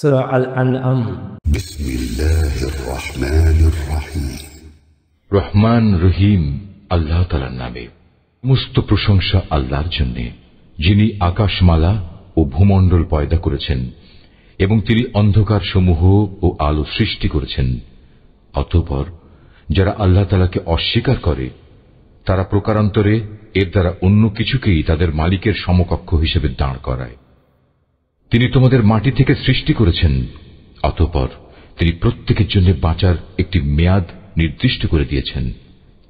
সূরা আল-আনআম। বিসমিল্লাহির রহমানির রহিম। রহমান রহিম আল্লাহ তাআলার নামে। সমস্ত প্রশংসা আল্লাহর জন্য, যিনি আকাশমালা ও ভূমণ্ডল পয়দা করেছেন এবং তিনি অন্ধকার সমূহ ও আলো সৃষ্টি করেছেন। অতঃপর যারা আল্লাহ তাআলাকে অস্বীকার করে তারা প্রকারান্তরে এর দ্বারা অন্য কিছুকেই তাদের মালিকের সমকক্ষ হিসেবে দাঁড় করায়। তিনি তোমাদের মাটি থেকে সৃষ্টি করেছেন, অতঃপর তিনি প্রত্যেকের জন্য বাঁচার একটি মেয়াদ নির্দিষ্ট করে দিয়েছেন।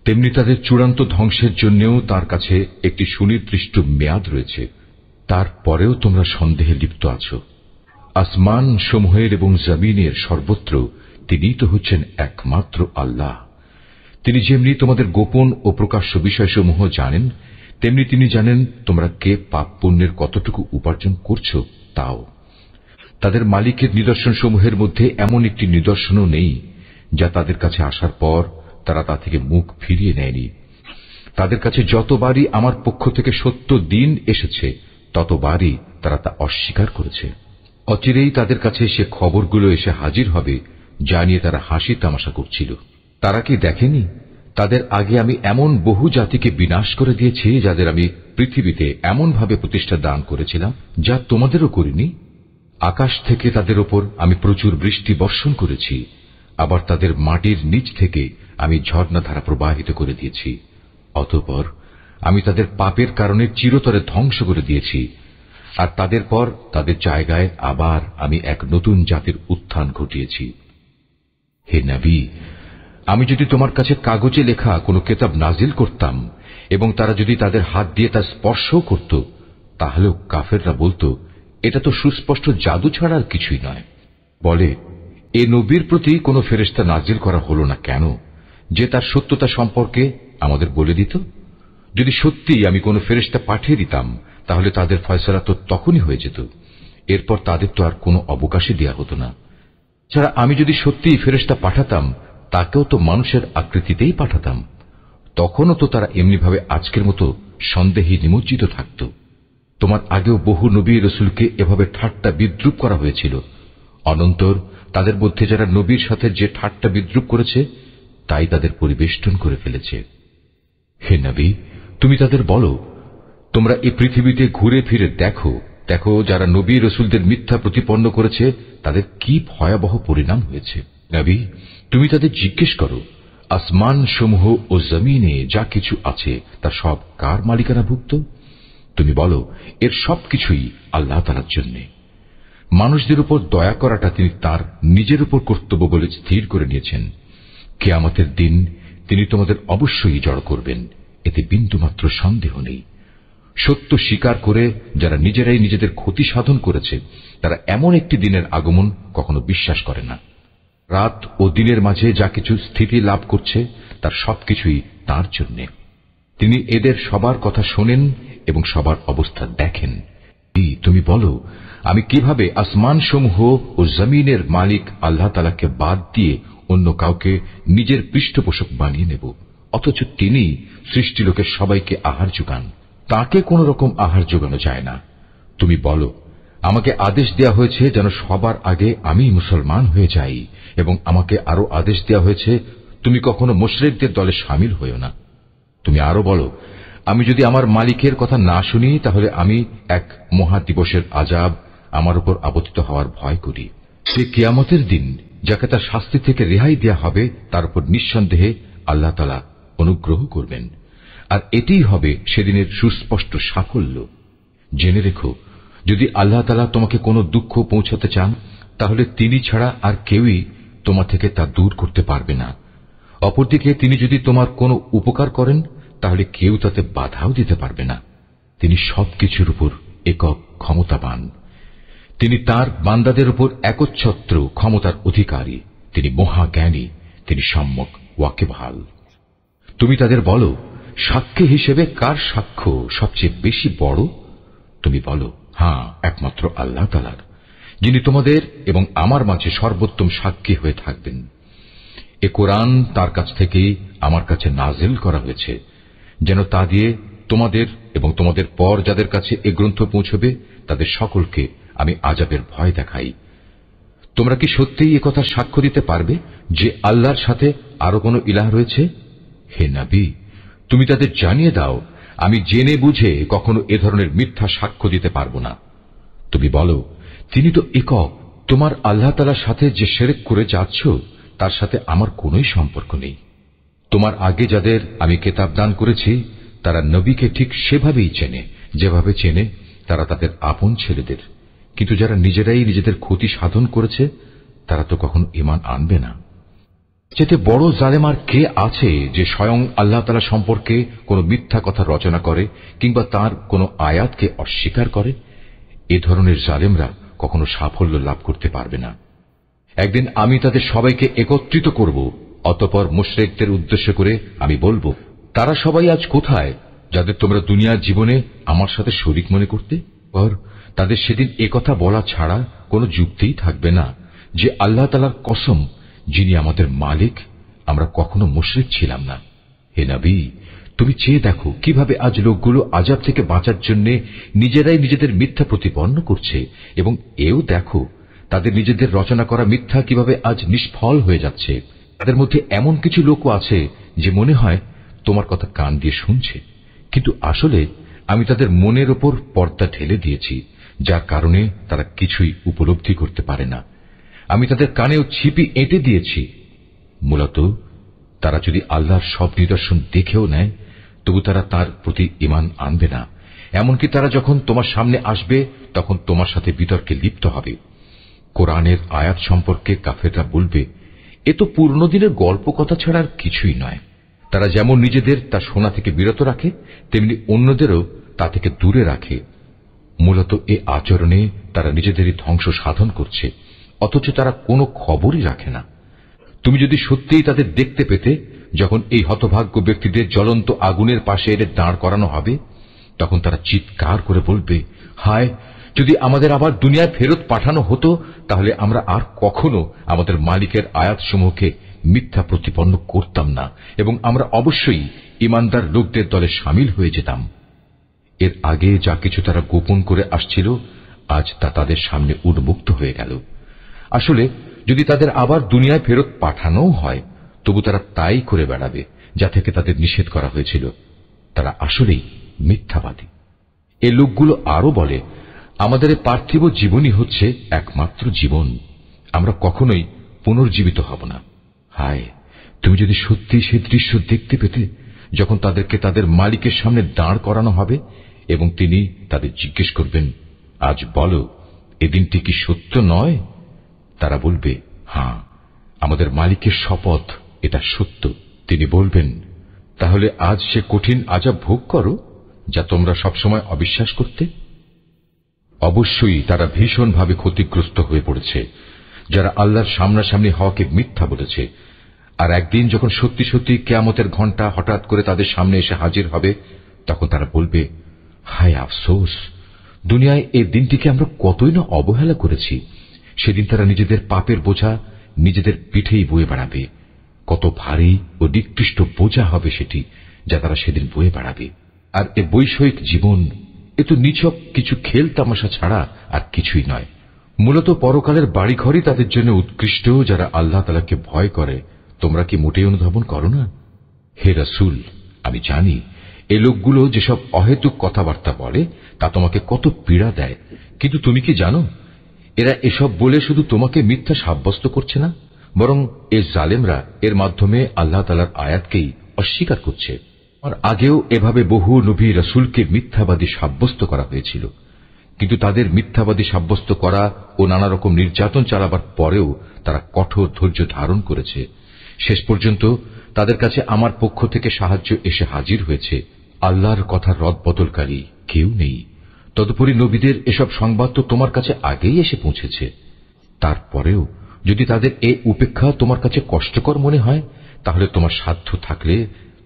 তেমনি তাদের চূড়ান্ত ধ্বংসের জন্যও তার কাছে একটি সুনির্দিষ্ট মেয়াদ রয়েছে। তারপরেও তোমরা সন্দেহে লিপ্ত আছো। আসমান সমূহের এবং জমিনের সর্বত্র তিনিই তো হচ্ছেন একমাত্র আল্লাহ। তিনি যেমনি তোমাদের গোপন ও প্রকাশ্য বিষয়সমূহ জানেন, তেমনি তিনি জানেন তোমরা কে পাপ পুণ্যের কতটুকু উপার্জন করছো তাও। তাদের মালিকের নিদর্শনসমূহের মধ্যে এমন একটি নিদর্শনও নেই যা তাদের কাছে আসার পর তারা তা থেকে মুখ ফিরিয়ে নেয়নি। তাদের কাছে যতবারই আমার পক্ষ থেকে সত্য দিন এসেছে ততবারই তারা তা অস্বীকার করেছে। অচিরেই তাদের কাছে সে খবরগুলো এসে হাজির হবে যা নিয়ে তারা হাসি তামাশা করছিল। তারা কি দেখেনি তাদের আগে আমি এমন বহু জাতিকে বিনাশ করে দিয়েছি যাদের আমি পৃথিবীতে এমনভাবে প্রতিষ্ঠা দান করেছিলাম যা তোমাদেরও করিনি। আকাশ থেকে তাদের ওপর আমি প্রচুর বৃষ্টি বর্ষণ করেছি, আবার তাদের মাটির নিচ থেকে আমি ঝর্ণাধারা প্রবাহিত করে দিয়েছি। অতঃপর আমি তাদের পাপের কারণে চিরতরে ধ্বংস করে দিয়েছি, আর তাদের পর তাদের জায়গায় আবার আমি এক নতুন জাতির উত্থান ঘটিয়েছি। হে নবী, আমি যদি তোমার কাছে কাগজে লেখা কোনো কিতাব নাজিল করতাম এবং তারা যদি তাদের হাত দিয়ে তা স্পর্শও করত, তাহলেও কাফেররা বলতো এটা তো সুস্পষ্ট জাদু ছাড়া আর কিছুই নয়। বলে, এ নবীর প্রতি কোনো ফেরেশতা নাজিল করা হলো না কেন যে তার সত্যতা সম্পর্কে আমাদের বলে দিত? যদি সত্যিই আমি কোনো ফেরেশতা পাঠিয়ে দিতাম তাহলে তাদের ফয়সালা তো তখনই হয়ে যেত, এরপর তাদের তো আর কোনো অবকাশই দেয়া হতো না। ছাড়া আমি যদি সত্যিই ফেরেশতা পাঠাতাম তাকেও তো মানুষের আকৃতিতেই পাঠাতাম, তখনও তো তারা এমনিভাবে আজকের মতো সন্দেহে নিমজ্জিত থাকত। তোমার আগেও বহু নবী রাসূলকে এভাবে ঠাট্টা বিদ্রূপ করা হয়েছিল। অনন্তর তাদের মধ্যে যারা নবীর সাথে যে ঠাট্টা বিদ্রূপ করেছে তাই তাদের পরিবেষ্টন করে ফেলেছে। হে নবী, তুমি তাদের বলো, তোমরা এই পৃথিবীতে ঘুরে ফিরে দেখো দেখো যারা নবী রাসূলদের মিথ্যা প্রতিপন্ন করেছে তাদের কি ভয়াবহ পরিণাম হয়েছে। নবী, তুমি তাদের জিজ্ঞেস করো, আসমান সমূহ ও জমিনে যা কিছু আছে তা সব কার মালিকানাভুক্ত? তুমি বলো, এর সবকিছুই আল্লাহ তাআলার জন্য। মানুষদের উপর দয়া করাটা তিনি তার নিজের উপর কর্তব্য বলে স্থির করে নিয়েছেন। কিয়ামতের দিন তিনি তোমাদের অবশ্যই জড়ো করবেন, এতে বিন্দুমাত্র সন্দেহ নেই। সত্য স্বীকার করে যারা নিজেরাই নিজেদের ক্ষতি সাধন করেছে তারা এমন একটি দিনের আগমন কখনো বিশ্বাস করে না। রাত ও দিনের মাঝে যা কিছু স্থিতি লাভ করছে তার সবকিছুই তাঁর জন্য। তিনি এদের সবার কথা শোনেন এবং সবার অবস্থা দেখেন। তুমি বলো, আমি কিভাবে আসমান সমূহ ও জমিনের মালিক আল্লাহ তাআলাকে বাদ দিয়ে অন্য কাউকে নিজের পৃষ্ঠপোষক বানিয়ে নেব, অথচ তিনি সৃষ্টিলোকের সবাইকে আহার যোগান, তাকে কোন রকম আহার যোগানো যায় না। তুমি বলো, আমাকে আদেশ দেয়া হয়েছে যেন সবার আগে আমি মুসলমান হয়ে যাই, এবং আমাকে আরো আদেশ দেয়া হয়েছে তুমি কখনো মুশরিকদের দলে শামিল হইও না। তুমি আরো বলো, আমি যদি আমার মালিকের কথা না শুনি তাহলে আমি এক মহা দিবসের আযাব আমার উপর আপতিত হওয়ার ভয় করি। সে কিয়ামতের দিন যাকে তার শাস্তি থেকে রেহাই দেয়া হবে তার উপর নিঃসন্দেহে আল্লাহ তাআলা অনুগ্রহ করবেন, আর এটিই হবে সেদিনের সুস্পষ্ট সাফল্য। জেনে রেখো, যদি আল্লাহ তাআলা তোমাকে কোনো দুঃখ পৌঁছাতে চান তাহলে তিনি ছাড়া আর কেউই তোমা থেকে তা দূর করতে পারবে না। অপরদিকে তিনি যদি তোমার কোনো উপকার করেন তাহলে কেউ তাতে বাধাও দিতে পারবে না। তিনি সবকিছুর উপর একক ক্ষমতাবান। তিনি তার বান্দাদের উপর একচ্ছত্র ক্ষমতার অধিকারী। তিনি মহাজ্ঞানী, তিনি সম্যক ওয়াকিবহাল। তুমি তাদের বলো, সাক্ষী হিসেবে কার সাক্ষ্য সবচেয়ে বেশি বড়? তুমি বলো, হ্যাঁ, একমাত্র আল্লাহ তাআলার, যিনি তোমাদের এবং আমার মাঝে সর্বোত্তম সাক্ষী হয়ে থাকবেন। এ কোরআন তার কাছ থেকেই আমার কাছে নাজিল করা হয়েছে, যেন তা দিয়ে তোমাদের এবং তোমাদের পর যাদের কাছে এ গ্রন্থ পৌঁছবে তাদের সকলকে আমি আযাবের ভয় দেখাই। তোমরা কি সত্যিই একথা সাক্ষ্য দিতে পারবে যে আল্লাহর সাথে আরো কোনো ইলাহ রয়েছে? হে নবী, তুমি তাদের জানিয়ে দাও, আমি জেনে বুঝে কখনো এ ধরনের মিথ্যা সাক্ষ্য দিতে পারবো না। তুমি বলো, তিনি তো একক, তোমার আল্লাহ তাআলার সাথে যে শিরক করে যাচ্ছ তার সাথে আমার কোনোই সম্পর্ক নেই। তোমার আগে যাদের আমি কিতাব দান করেছি তারা নবীকে ঠিক সেভাবেই চেনে যেভাবে চেনে তারা তাদের আপন ছেলেদের, কিন্তু যারা নিজেরাই নিজেদের ক্ষতি সাধন করেছে তারা তো কখনো ঈমান আনবে না। যেতে বড় জালেম আর কে আছে যে স্বয়ং আল্লাহ তাআলা সম্পর্কে কোনো মিথ্যা কথা রচনা করে কিংবা তার কোনো আয়াতকে অস্বীকার করে? এ ধরনের জালেমরা কখনো সাফল্য লাভ করতে পারবে না। একদিন আমি তাদের সবাইকে একত্রিত করব, অতঃপর মুশরিকদের উদ্দেশ্য করে আমি বলবো, তারা সবাই আজ কোথায় যাদের তোমরা দুনিয়ার জীবনে আমার সাথে শরীক মনে করতে? আর তাদের সেদিন একথা বলা ছাড়া কোনো যুক্তিই থাকবে না যে আল্লাহ তাআলার কসম, যিনি আমাদের মালিক, আমরা কখনো মুশরিক ছিলাম না। হে নবী, তুমি চেয়ে দেখো কিভাবে আজ লোকগুলো আযাব থেকে বাঁচার জন্য নিজেরাই নিজেদের মিথ্যা প্রতিপন্ন করছে, এবং এও দেখো তাদের নিজেদের রচনা করা মিথ্যা কিভাবে আজ নিষ্ফল হয়ে যাচ্ছে। তাদের মধ্যে এমন কিছু লোকও আছে যে মনে হয় তোমার কথা কান দিয়ে শুনছে, কিন্তু আসলে আমি তাদের মনের ওপর পর্দা ঢেলে দিয়েছি, যার কারণে তারা কিছুই উপলব্ধি করতে পারে না। আমি তাদের কানেও ছিপি এঁটে দিয়েছি। মূলত তারা যদি আল্লাহর সব নিদর্শন দেখেও নেয় তবু তারা তার প্রতি ঈমান আনবে না। এমনকি তারা যখন তোমার সামনে আসবে তখন তোমার সাথে বিতর্কে লিপ্ত হবে। কোরআনের আয়াত সম্পর্কে কাফেররা বলবে, এ তো পুরনো দিনের গল্প কথা ছাড়া আর কিছুই নয়। তারা যেমন নিজেদের তা শোনা থেকে বিরত রাখে, তেমনি অন্যদেরও তা থেকে দূরে রাখে। মূলত এ আচরণে তারা নিজেদেরই ধ্বংস সাধন করছে, অথচ তারা কোনো খবরই রাখে না। তুমি যদি সত্যিই তাদের দেখতে পেতে, যখন এই হতভাগ্য ব্যক্তিদের জ্বলন্ত আগুনের পাশে এনে দাঁড় করানো হবে, তখন তারা চিৎকার করে বলবে, হায়, যদি আমাদের আবার দুনিয়ায় ফেরত পাঠানো হতো তাহলে আমরা আর কখনো আমাদের মালিকের আয়াতসমূহকে মিথ্যা প্রতিপন্ন করতাম না, এবং আমরা অবশ্যই ঈমানদার লোকদের দলে শামিল হয়ে যেতাম। এর আগে যা কিছু তারা গোপন করে আসছিল, আজ তা তাদের সামনে উন্মুক্ত হয়ে গেল। আসলে যদি তাদের আবার দুনিয়ায় ফেরত পাঠানোও হয় তবু তারা তাই করে বেড়াবে যা থেকে তাদের নিষেধ করা হয়েছিল। তারা আসলেই মিথ্যাবাদী। এ লোকগুলো আরো বলে, আমাদের পার্থিব জীবনই হচ্ছে একমাত্র জীবন, আমরা কখনোই পুনর্জীবিত হব না। হায়, তুমি যদি সত্যি সেই দৃশ্য দেখতে পেতে যখন তাদেরকে তাদের মালিকের সামনে দাঁড় করানো হবে এবং তিনি তাদের জিজ্ঞেস করবেন, আজ বলো, এ দিনটি কি সত্য নয়? তারা বলবে, হ্যাঁ, আমাদের মালিকের শপথ, এটা সত্য। তিনি বলবেন, তাহলে আজ সে কঠিন আযাব ভোগ করো যা তোমরা সবসময় অবিশ্বাস করতে। অবশ্যই তারা ভীষণভাবে ক্ষতিগ্রস্ত হয়ে পড়েছে যারা আল্লাহর সামনাসামনি হওয়াকে মিথ্যা বলেছে। আর একদিন যখন সত্যি সত্যি কিয়ামতের ঘণ্টা হঠাৎ করে তাদের সামনে এসে হাজির হবে, তখন তারা বলবে, হায় আফসোস, দুনিয়ায় এই দিনটিকে আমরা কতই না অবহেলা করেছি। সেদিন তারা নিজেদের পাপের বোঝা নিজেদের পিঠেই বয়ে বেড়াবে। কত ভারী ও নিকৃষ্ট বোঝা হবে সেটি যা তারা সেদিন বয়ে বেড়াবে। আর এ বৈষয়িক জীবন, এ তো নিছক কিছু খেল তামাশা ছাড়া আর কিছুই নয়। মূলত পরকালের বাড়িঘরই তাদের জন্য উৎকৃষ্ট যারা আল্লাহ তাআলাকে ভয় করে। তোমরা কি মোটেই অনুধাবন করো না? হে রাসূল, আমি জানি এই লোকগুলো যেসব অহেতুক কথাবার্তা বলে তা তোমাকে কত পীড়া দেয়, কিন্তু তুমি কি জানো এরা এসব বলে শুধু তোমাকে মিথ্যা সাব্যস্ত করছে না, বরং এ জালেমরা এর মাধ্যমে আল্লাহ তাআলার আয়াতকেই অস্বীকার করছে। আর আগেও এভাবে বহু নবী রাসূলকে মিথ্যাবাদী সাব্যস্ত করা হয়েছিল, কিন্তু তাদের মিথ্যাবাদী সাব্যস্ত করা ও নানা রকম নির্যাতন চালাবার পরেও তারা কঠোর ধৈর্য ধারণ করেছে। শেষ পর্যন্ত তাদের কাছে আমার পক্ষ থেকে সাহায্য এসে হাজির হয়েছে। আল্লাহর কথার রদবদলকারী কেউ নেই। তদুপরি নবীদের এসব সংবাদ তো তোমার কাছে আগেই এসে পৌঁছেছে। তারপরেও যদি তাদের এ উপেক্ষা তোমার কাছে কষ্টকর মনে হয়, তাহলে তোমার সাধ্য থাকলে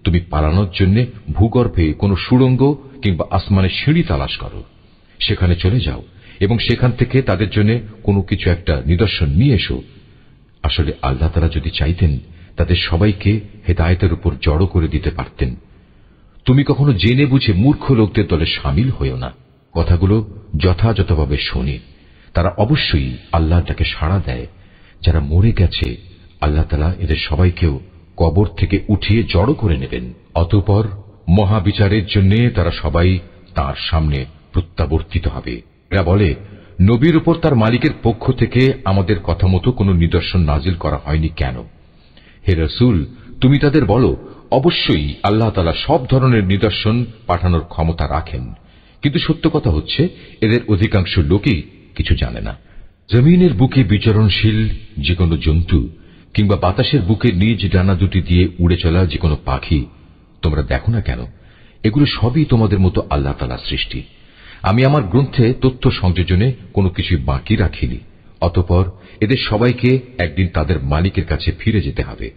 তুমি পালানোর জন্য ভূগর্ভে কোনো সুড়ঙ্গ কিংবা আসমানের সিঁড়ি তালাশ করো, সেখানে চলে যাও এবং সেখান থেকে তাদের জন্য কোনো কিছু একটা নিদর্শন নিয়ে এসো। আসলে আল্লাহ তাআলা যদি চাইতেন তাদের সবাইকে হেদায়েতের উপর জড়ো করে দিতে পারতেন। তুমি কখনো জেনে বুঝে মূর্খ লোকদের দলে শামিল হইও না। কথাগুলো যথাযথভাবে শোনে, তারা অবশ্যই আল্লাহর ডাকে সাড়া দেয় যারা মরে গেছে আল্লাহ তাআলা এদের সবাইকেও কবর থেকে উঠিয়ে জড়ো করে নেবেন। অতঃপর মহাবিচারের জন্য তারা সবাই তাঁর সামনে প্রত্যাবর্তিত হবে। এরা বলে, নবীর উপর তার মালিকের পক্ষ থেকে আমাদের কথা মতো কোনো নিদর্শন নাজিল করা হয়নি কেন? হে রাসূল, তুমি তাদের বলো, অবশ্যই আল্লাহ তাআলা সব ধরনের নিদর্শন পাঠানোর ক্ষমতা রাখেন, কিন্তু সত্য কথা হচ্ছে এদের অধিকাংশ লোকই কিছু জানে না। জমিনের বুকে বিচরণশীল যে কোনো জন্তু কিংবা বাতাসের বুকে নিজ ডানা দুটি দিয়ে উড়ে চলা যে কোনো পাখি তোমরা দেখো না কেন? এগুলো সবই তোমাদের মতো আল্লাহ তাআলার সৃষ্টি। আমি আমার গ্রন্থে তথ্য সংযোজনে কোনো কিছু বাকি রাখিনি। অতঃপর এদের সবাইকে একদিন তাদের মালিকের কাছে ফিরে যেতে হবে।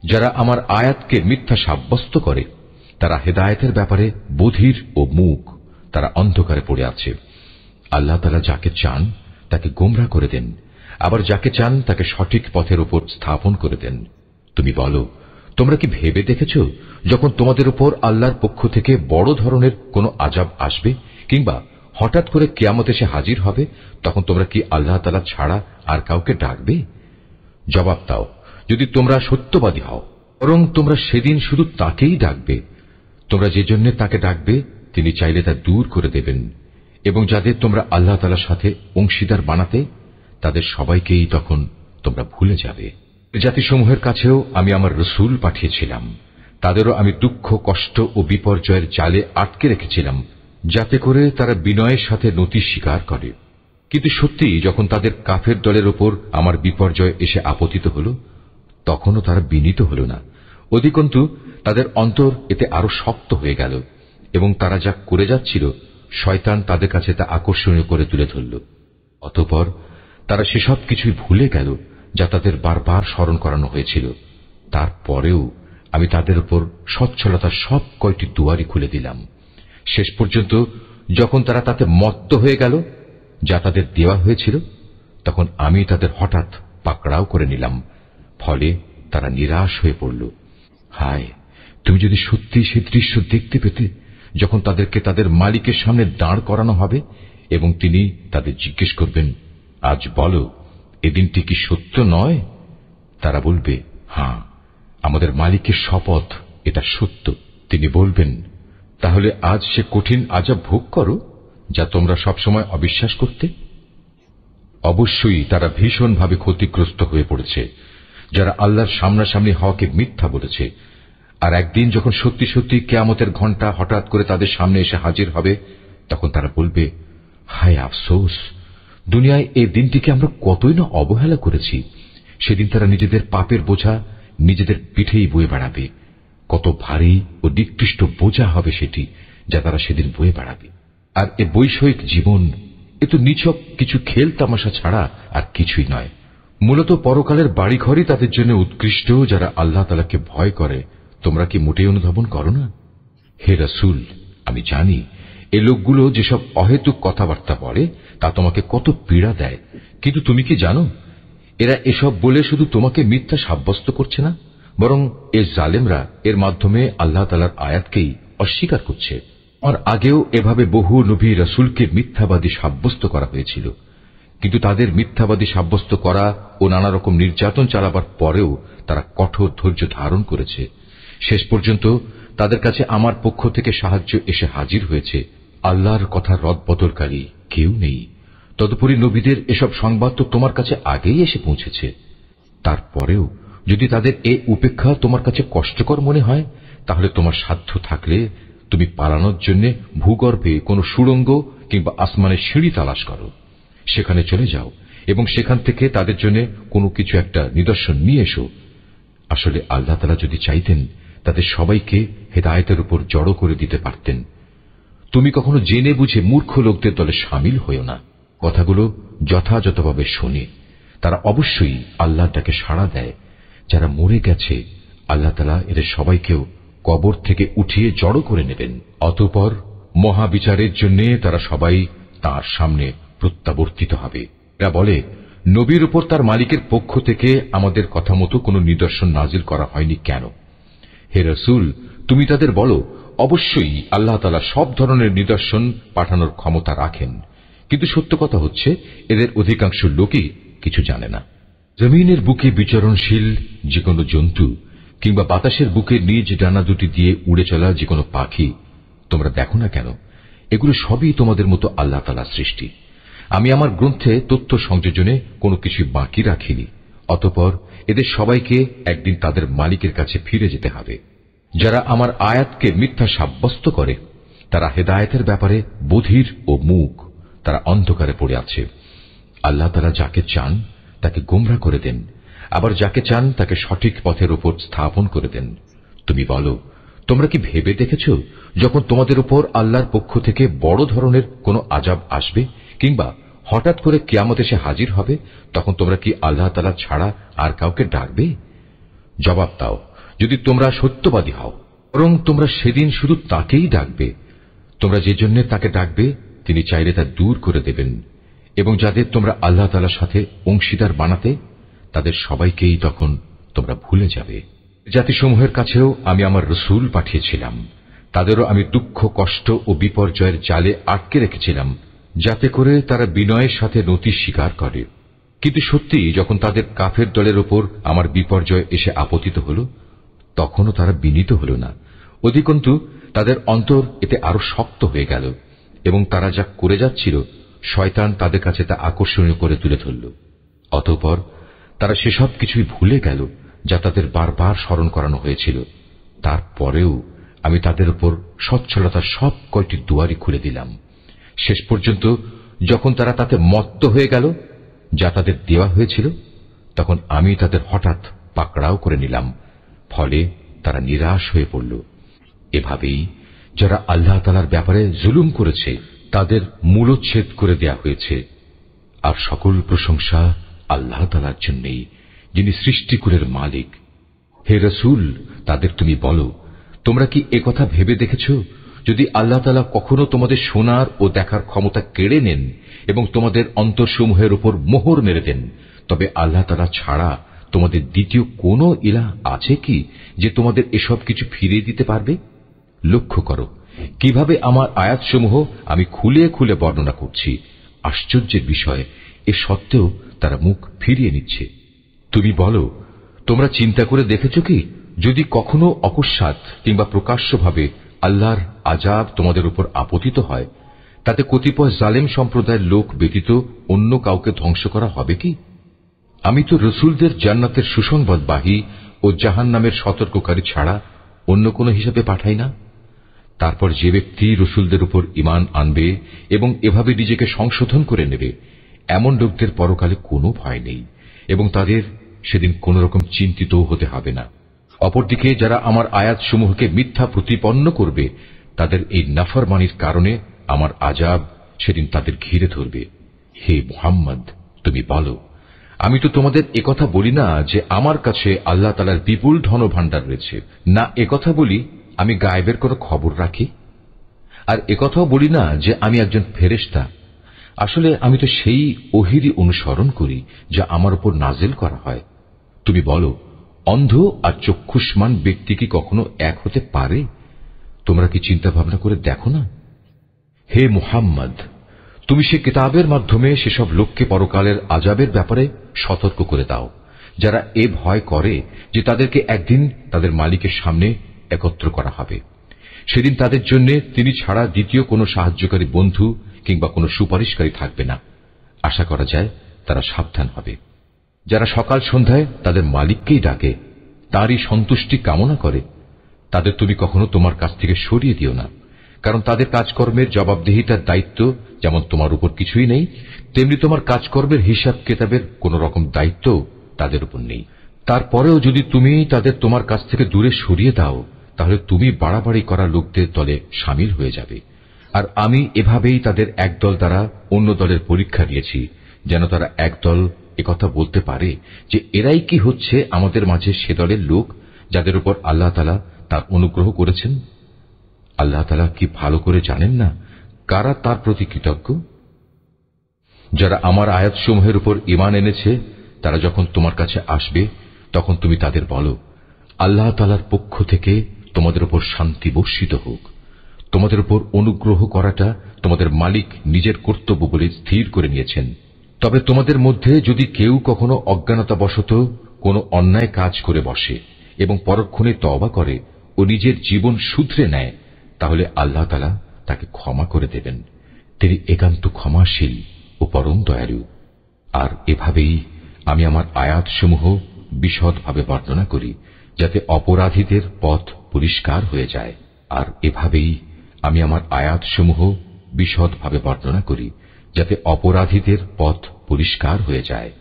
যারা আমার আয়াতকে মিথ্যা সাব্যস্ত করে তারা হেদায়েতের ব্যাপারে বধির ও মূক, তারা অন্ধকারে পড়ে আছে। আল্লাহ তাআলা যাকে চান তাকে গোমরাহ করে দেন, আবার যাকে চান তাকে সঠিক পথের উপর স্থাপন করে দেন। তুমি বলো, তোমরা কি ভেবে দেখেছো যখন তোমাদের উপর আল্লাহর পক্ষ থেকে বড় ধরনের কোনো আযাব আসবে কিংবা হঠাৎ করে কিয়ামত এসে হাজির হবে, তখন তোমরা কি আল্লাহ তাআলা ছাড়া আর কাউকে ডাকবে? জবাব দাও, যদি তোমরা সত্যবাদী হও, বরং তোমরা সেদিন শুধু তাকেই ডাকবে। তোমরা যে জন্য তাকে ডাকবে তিনি চাইলে তা দূর করে দেবেন, এবং যাদের তোমরা আল্লাহ তাআলার সাথে অংশীদার বানাতে তাদের সবাইকেই তখন তোমরা ভুলে যাবে। জাতিসমূহের কাছেও আমি আমার রাসূল পাঠিয়েছিলাম, তাদেরও আমি দুঃখ, কষ্ট ও বিপর্যয়ের জালে আটকে রেখেছিলাম, যাতে করে তারা বিনয়ের সাথে নতি স্বীকার করে। কিন্তু সত্যি যখন তাদের কাফের দলের ওপর আমার বিপর্যয় এসে আপতিত হল, তখনও তারা বিনীত হল না। অধিকন্তু তাদের অন্তর এতে আরো শক্ত হয়ে গেল, এবং তারা যা করে যাচ্ছিল শয়তান তাদের কাছে তা আকর্ষণীয় করে তুলে ধরল। অতঃপর তারা সেসব কিছুই ভুলে গেল যা তাদের বারবার স্মরণ করানো হয়েছিল। তারপরেও আমি তাদের উপর সচ্ছলতার সব কয়টি দুয়ারই খুলে দিলাম। শেষ পর্যন্ত যখন তারা তাতে মত্ত হয়ে গেল যা তাদের দেওয়া হয়েছিল, তখন আমি তাদের হঠাৎ পাকড়াও করে নিলাম। ফলে তারা নিরাশ হয়ে পড়ল। হায়, তুমি যদি সত্যি সেই দৃশ্য দেখতে পেতে যখন তাদেরকে তাদের মালিকের সামনে দাঁড় করানো হবে এবং তিনি তাদের জিজ্ঞেস করবেন, আজ বলো, এ দিনটি কি সত্য নয়? তারা বলবে, হ্যাঁ, আমাদের মালিকের শপথ, এটা সত্য। তিনি বলবেন, তাহলে আজ সে কঠিন আযাব ভোগ করো যা তোমরা সবসময় অবিশ্বাস করতে। অবশ্যই তারা ভীষণভাবে ক্ষতিগ্রস্ত হয়ে পড়েছে যারা আল্লাহর সামনাসামনি হওয়াকে মিথ্যা বলেছে। আর একদিন যখন সত্যি সত্যি কিয়ামতের ঘণ্টা হঠাৎ করে তাদের সামনে এসে হাজির হবে, তখন তারা বলবে, হায় আফসোস, দুনিয়ায় এই দিনটিকে আমরা কতই না অবহেলা করেছি। সেদিন তারা নিজেদের পাপের বোঝা নিজেদের পিঠেই বয়ে বেড়াবে। কত ভারী ও নিকৃষ্ট বোঝা হবে সেটি যা তারা সেদিন বয়ে বেড়াবে। আর এ বৈষয়িক জীবন এ তো নিছক কিছু খেল তামাশা ছাড়া আর কিছুই নয়। মূলত পরকালের বাড়িঘরই তাদের জন্য উৎকৃষ্ট যারা আল্লাহ তাআলাকে ভয় করে। তোমরা কি মোটেই অনুধাবন করো না? হে রাসূল, আমি জানি এ লোকগুলো যেসব অহেতুক কথাবার্তা বলে তা তোমাকে কত পীড়া দেয়, কিন্তু তুমি কি জানো এরা এসব বলে শুধু তোমাকে মিথ্যা সাব্যস্ত করছে না, বরং এ জালেমরা এর মাধ্যমে আল্লাহ তাআলার আয়াতকেই অস্বীকার করছে। আর আগেও এভাবে বহু নবী রাসূলকে মিথ্যাবাদী সাব্যস্ত করা হয়েছিল, কিন্তু তাদের মিথ্যাবাদী সাব্যস্ত করা ও নানা রকম নির্যাতন চালাবার পরেও তারা কঠোর ধৈর্য ধারণ করেছে। শেষ পর্যন্ত তাদের কাছে আমার পক্ষ থেকে সাহায্য এসে হাজির হয়েছে। আল্লাহর কথা রদবদলকারী কেউ নেই। তদুপরি নবীদের এসব সংবাদ তো তোমার কাছে আগেই এসে পৌঁছেছে। তারপরেও যদি তাদের এ উপেক্ষা তোমার কাছে কষ্টকর মনে হয়, তাহলে তোমার সাধ্য থাকলে তুমি পালানোর জন্য ভূগর্ভে কোনো সুড়ঙ্গ কিংবা আসমানের সিঁড়ি তালাশ করো, সেখানে চলে যাও এবং সেখান থেকে তাদের জন্য কোনো কিছু একটা নিদর্শন নিয়ে এসো। আসলে আল্লাহ তাআলা যদি চাইতেন তাদের সবাইকে হেদায়েতের উপর জড়ো করে দিতে পারতেন। তুমি কখনো জেনে বুঝে মূর্খ লোকদের দলে শামিল হইও না। কথাগুলো যথাযথভাবে শুনে তারা অবশ্যই আল্লাহর ডাকে সাড়া দেয়। যারা মরে গেছে আল্লাহ তাআলা এদের সবাইকেও কবর থেকে উঠিয়ে জড়ো করে নেবেন। অতঃপর মহাবিচারের জন্য তারা সবাই তাঁর সামনে প্রত্যাবর্তিত হবে। এরা বলে, নবীর উপর তার মালিকের পক্ষ থেকে আমাদের কথা মতো কোনো নিদর্শন নাজিল করা হয়নি কেন? হে রাসূল, তুমি তাদের বলো, অবশ্যই আল্লাহ তাআলা সব ধরনের নিদর্শন পাঠানোর ক্ষমতা রাখেন, কিন্তু সত্য কথা হচ্ছে এদের অধিকাংশ লোকই কিছু জানে না। জমিনের বুকে বিচরণশীল যে কোনো জন্তু কিংবা বাতাসের বুকে নিজ ডানা দুটি দিয়ে উড়ে চলা যে কোনো পাখি তোমরা দেখো না কেন, এগুলো সবই তোমাদের মতো আল্লাহ তাআলার সৃষ্টি। আমি আমার গ্রন্থে তথ্য সংযোজনে কোনো কিছু বাকি রাখিনি। অতঃপর এদের সবাইকে একদিন তাদের মালিকের কাছে ফিরে যেতে হবে। যারা আমার আয়াতকে মিথ্যা সাব্যস্ত করে তারা হেদায়েতের ব্যাপারে বধির ও মূক, তারা অন্ধকারে পড়ে আছে। আল্লাহ তাআলা যাকে চান তাকে গোমরা করে দেন, আবার যাকে চান তাকে সঠিক পথের উপর স্থাপন করে দেন। তুমি বলো, তোমরা কি ভেবে দেখেছ যখন তোমাদের উপর আল্লাহর পক্ষ থেকে বড় ধরনের কোনো আযাব আসবে কিংবা হঠাৎ করে কিয়ামত এসে হাজির হবে, তখন তোমরা কি আল্লাহ তাআলা ছাড়া আর কাউকে ডাকবে? জবাব দাও, যদি তোমরা সত্যবাদী হও, বরং তোমরা সেদিন শুধু তাকেই ডাকবে। তোমরা যে জন্য তাকে ডাকবে তিনি চাইলে তা দূর করে দেবেন, এবং যাদের তোমরা আল্লাহ তাআলার সাথে অংশীদার বানাতে তাদের সবাইকেই তখন তোমরা ভুলে যাবে। জাতিসমূহের কাছেও আমি আমার রাসূল পাঠিয়েছিলাম, তাদেরও আমি দুঃখ, কষ্ট ও বিপর্যয়ের জালে আটকে রেখেছিলাম, যাতে করে তারা বিনয়ের সাথে নতি স্বীকার করে। কিন্তু সত্যি যখন তাদের কাফের দলের ওপর আমার বিপর্যয় এসে আপতিত হল, তখনও তারা বিনীত হল না। অধিকন্তু তাদের অন্তর এতে আরো শক্ত হয়ে গেল, এবং তারা যা করে যাচ্ছিল শয়তান তাদের কাছে তা আকর্ষণীয় করে তুলে ধরল। অতঃপর তারা সেসব কিছুই ভুলে গেল যা তাদের বারবার স্মরণ করানো হয়েছিল। তারপরেও আমি তাদের উপর সচ্ছলতার সব কয়টি দুয়ারই খুলে দিলাম। শেষ পর্যন্ত যখন তারা তাতে মত্ত হয়ে গেল যা তাদের দেওয়া হয়েছিল, তখন আমি তাদের হঠাৎ পাকড়াও করে নিলাম, ফলে তারা নিরাশ হয়ে পড়ল। এভাবেই যারা আল্লাহ তাআলার ব্যাপারে জুলুম করেছে তাদের মূলচ্ছেদ করে দেয়া হয়েছে। আর সকল প্রশংসা আল্লাহ তাআলার জন্যই, যিনি সৃষ্টিকুলের মালিক। হে রাসূল, তাদের তুমি বলো, তোমরা কি একথা ভেবে দেখেছ যদি আল্লাহ তাআলা কখনো তোমাদের শোনার ও দেখার ক্ষমতা কেড়ে নেন এবং তোমাদের অন্তরসমূহের উপর মোহর মেরে দেন, তবে আল্লাহ তাআলা ছাড়া তোমাদের দ্বিতীয় কোনো ইলাহ আছে কি যে তোমাদের এসব কিছু ফিরিয়ে দিতে পারবে? লক্ষ্য করো কিভাবে আমার আয়াতসমূহ আমি খুলে খুলে বর্ণনা করছি। আশ্চর্যের বিষয়, এ সত্ত্বেও তারা মুখ ফিরিয়ে নিচ্ছে। তুমি বলো, তোমরা চিন্তা করে দেখেছ কি যদি কখনো অকস্মাৎ কিংবা প্রকাশ্যভাবে আল্লাহর আযাব তোমাদের উপর আপতিত হয়, তাতে কতিপয় জালেম সম্প্রদায়ের লোক ব্যতীত অন্য কাউকে ধ্বংস করা হবে কি? আমি তো রাসূলদের জান্নাতের সুসংবাদবাহী ও জাহান্নামের সতর্ককারী ছাড়া অন্য কোনো হিসাবে পাঠাই না। তারপর যে ব্যক্তি রাসূলদের উপর ঈমান আনবে এবং এভাবে নিজেকে সংশোধন করে নেবে, এমন লোকদের পরকালে কোনো ভয় নেই এবং তাদের সেদিন কোন রকম চিন্তিত হতে হবে না। অপরদিকে যারা আমার আয়াতসমূহকে মিথ্যা প্রতিপন্ন করবে, তাদের এই নাফরমানির কারণে আমার আযাব সেদিন তাদের ঘিরে ধরবে। হে মুহাম্মদ, তুমি বলো, আমি তো তোমাদের একথা বলি না যে আমার কাছে আল্লাহ তাআলার বিপুল ধনভাণ্ডার রয়েছে, না একথা বলি আমি গায়েবের কোনো খবর রাখি, আর একথাও বলি না যে আমি একজন ফেরেশতা। আসলে আমি তো সেই ওহীরই অনুসরণ করি যা আমার উপর নাজিল করা হয়। তুমি বলো, অন্ধ আর চক্ষুষ্মান ব্যক্তি কি কখনো এক হতে পারে? তোমরা কি চিন্তা ভাবনা করে দেখো না? হে মুহাম্মদ, তুমি সে কিতাবের মাধ্যমে সেসব লোককে পরকালের আযাবের ব্যাপারে সতর্ক করে দাও যারা এ ভয় করে যে তাদেরকে একদিন তাদের মালিকের সামনে একত্র করা হবে। সেদিন তাদের জন্য তিনি ছাড়া দ্বিতীয় কোনো সাহায্যকারী বন্ধু কিংবা কোনো সুপারিশকারী থাকবে না। আশা করা যায় তারা সাবধান হবে। যারা সকাল সন্ধ্যায় তাদের মালিককেই ডাকে, তারই সন্তুষ্টি কামনা করে, তাদের তুমি কখনো তোমার কাছ থেকে সরিয়ে দিও না, কারণ তাদের কাজকর্মের জবাবদিহিতার দায়িত্ব যেমন তোমার উপর কিছুই নেই, তেমনি তোমার কাজকর্মের হিসাব কেতাবের কোন রকম দায়িত্ব তাদের উপর নেই। তারপরেও যদি তুমি তাদের তোমার কাছ থেকে দূরে সরিয়ে দাও, তাহলে তুমি বাড়াবাড়ি করা লোকদের দলে সামিল হয়ে যাবে। আর আমি এভাবেই তাদের একদল দ্বারা অন্য দলের পরীক্ষা নিয়েছি, যেন তারা একদল একথা বলতে পারে যে এরাই কি হচ্ছে আমাদের মাঝে সে দলের লোক যাদের উপর আল্লাহ তাআলা তার অনুগ্রহ করেছেন। আল্লাহ তাআলা কি ভালো করে জানেন না কারা তার প্রতি কৃতজ্ঞ? যারা আমার আয়াতসমূহের উপর ঈমান এনেছে তারা যখন তোমার কাছে আসবে, তখন তুমি তাদের বলো, আল্লাহ তাআলার পক্ষ থেকে তোমাদের উপর শান্তি বর্ষিত হোক। তোমাদের উপর অনুগ্রহ করাটা তোমাদের মালিক নিজের কর্তব্য বলে স্থির করে নিয়েছেন। তবে তোমাদের মধ্যে যদি কেউ কখনো অজ্ঞানতাবশত কোনো অন্যায় কাজ করে বসে এবং পরক্ষণে তওবা করে ও নিজের জীবন শুধরে নেয়, তাহলে আল্লাহ তাআলা তাকে ক্ষমা করে দেবেন। তিনি একান্ত ক্ষমাশীল ও পরম দয়ালু। আর এভাবেই আমি আমার আয়াতসমূহ বিশদভাবে বর্ণনা করি, যাতে অপরাধীদের পথ পরিষ্কার হয়ে যায়। আর এভাবেই আমি আমার আয়াতসমূহ বিশদভাবে বর্ণনা করি, যাতে অপরাধীদের পথ পরিষ্কার হয়ে যায়।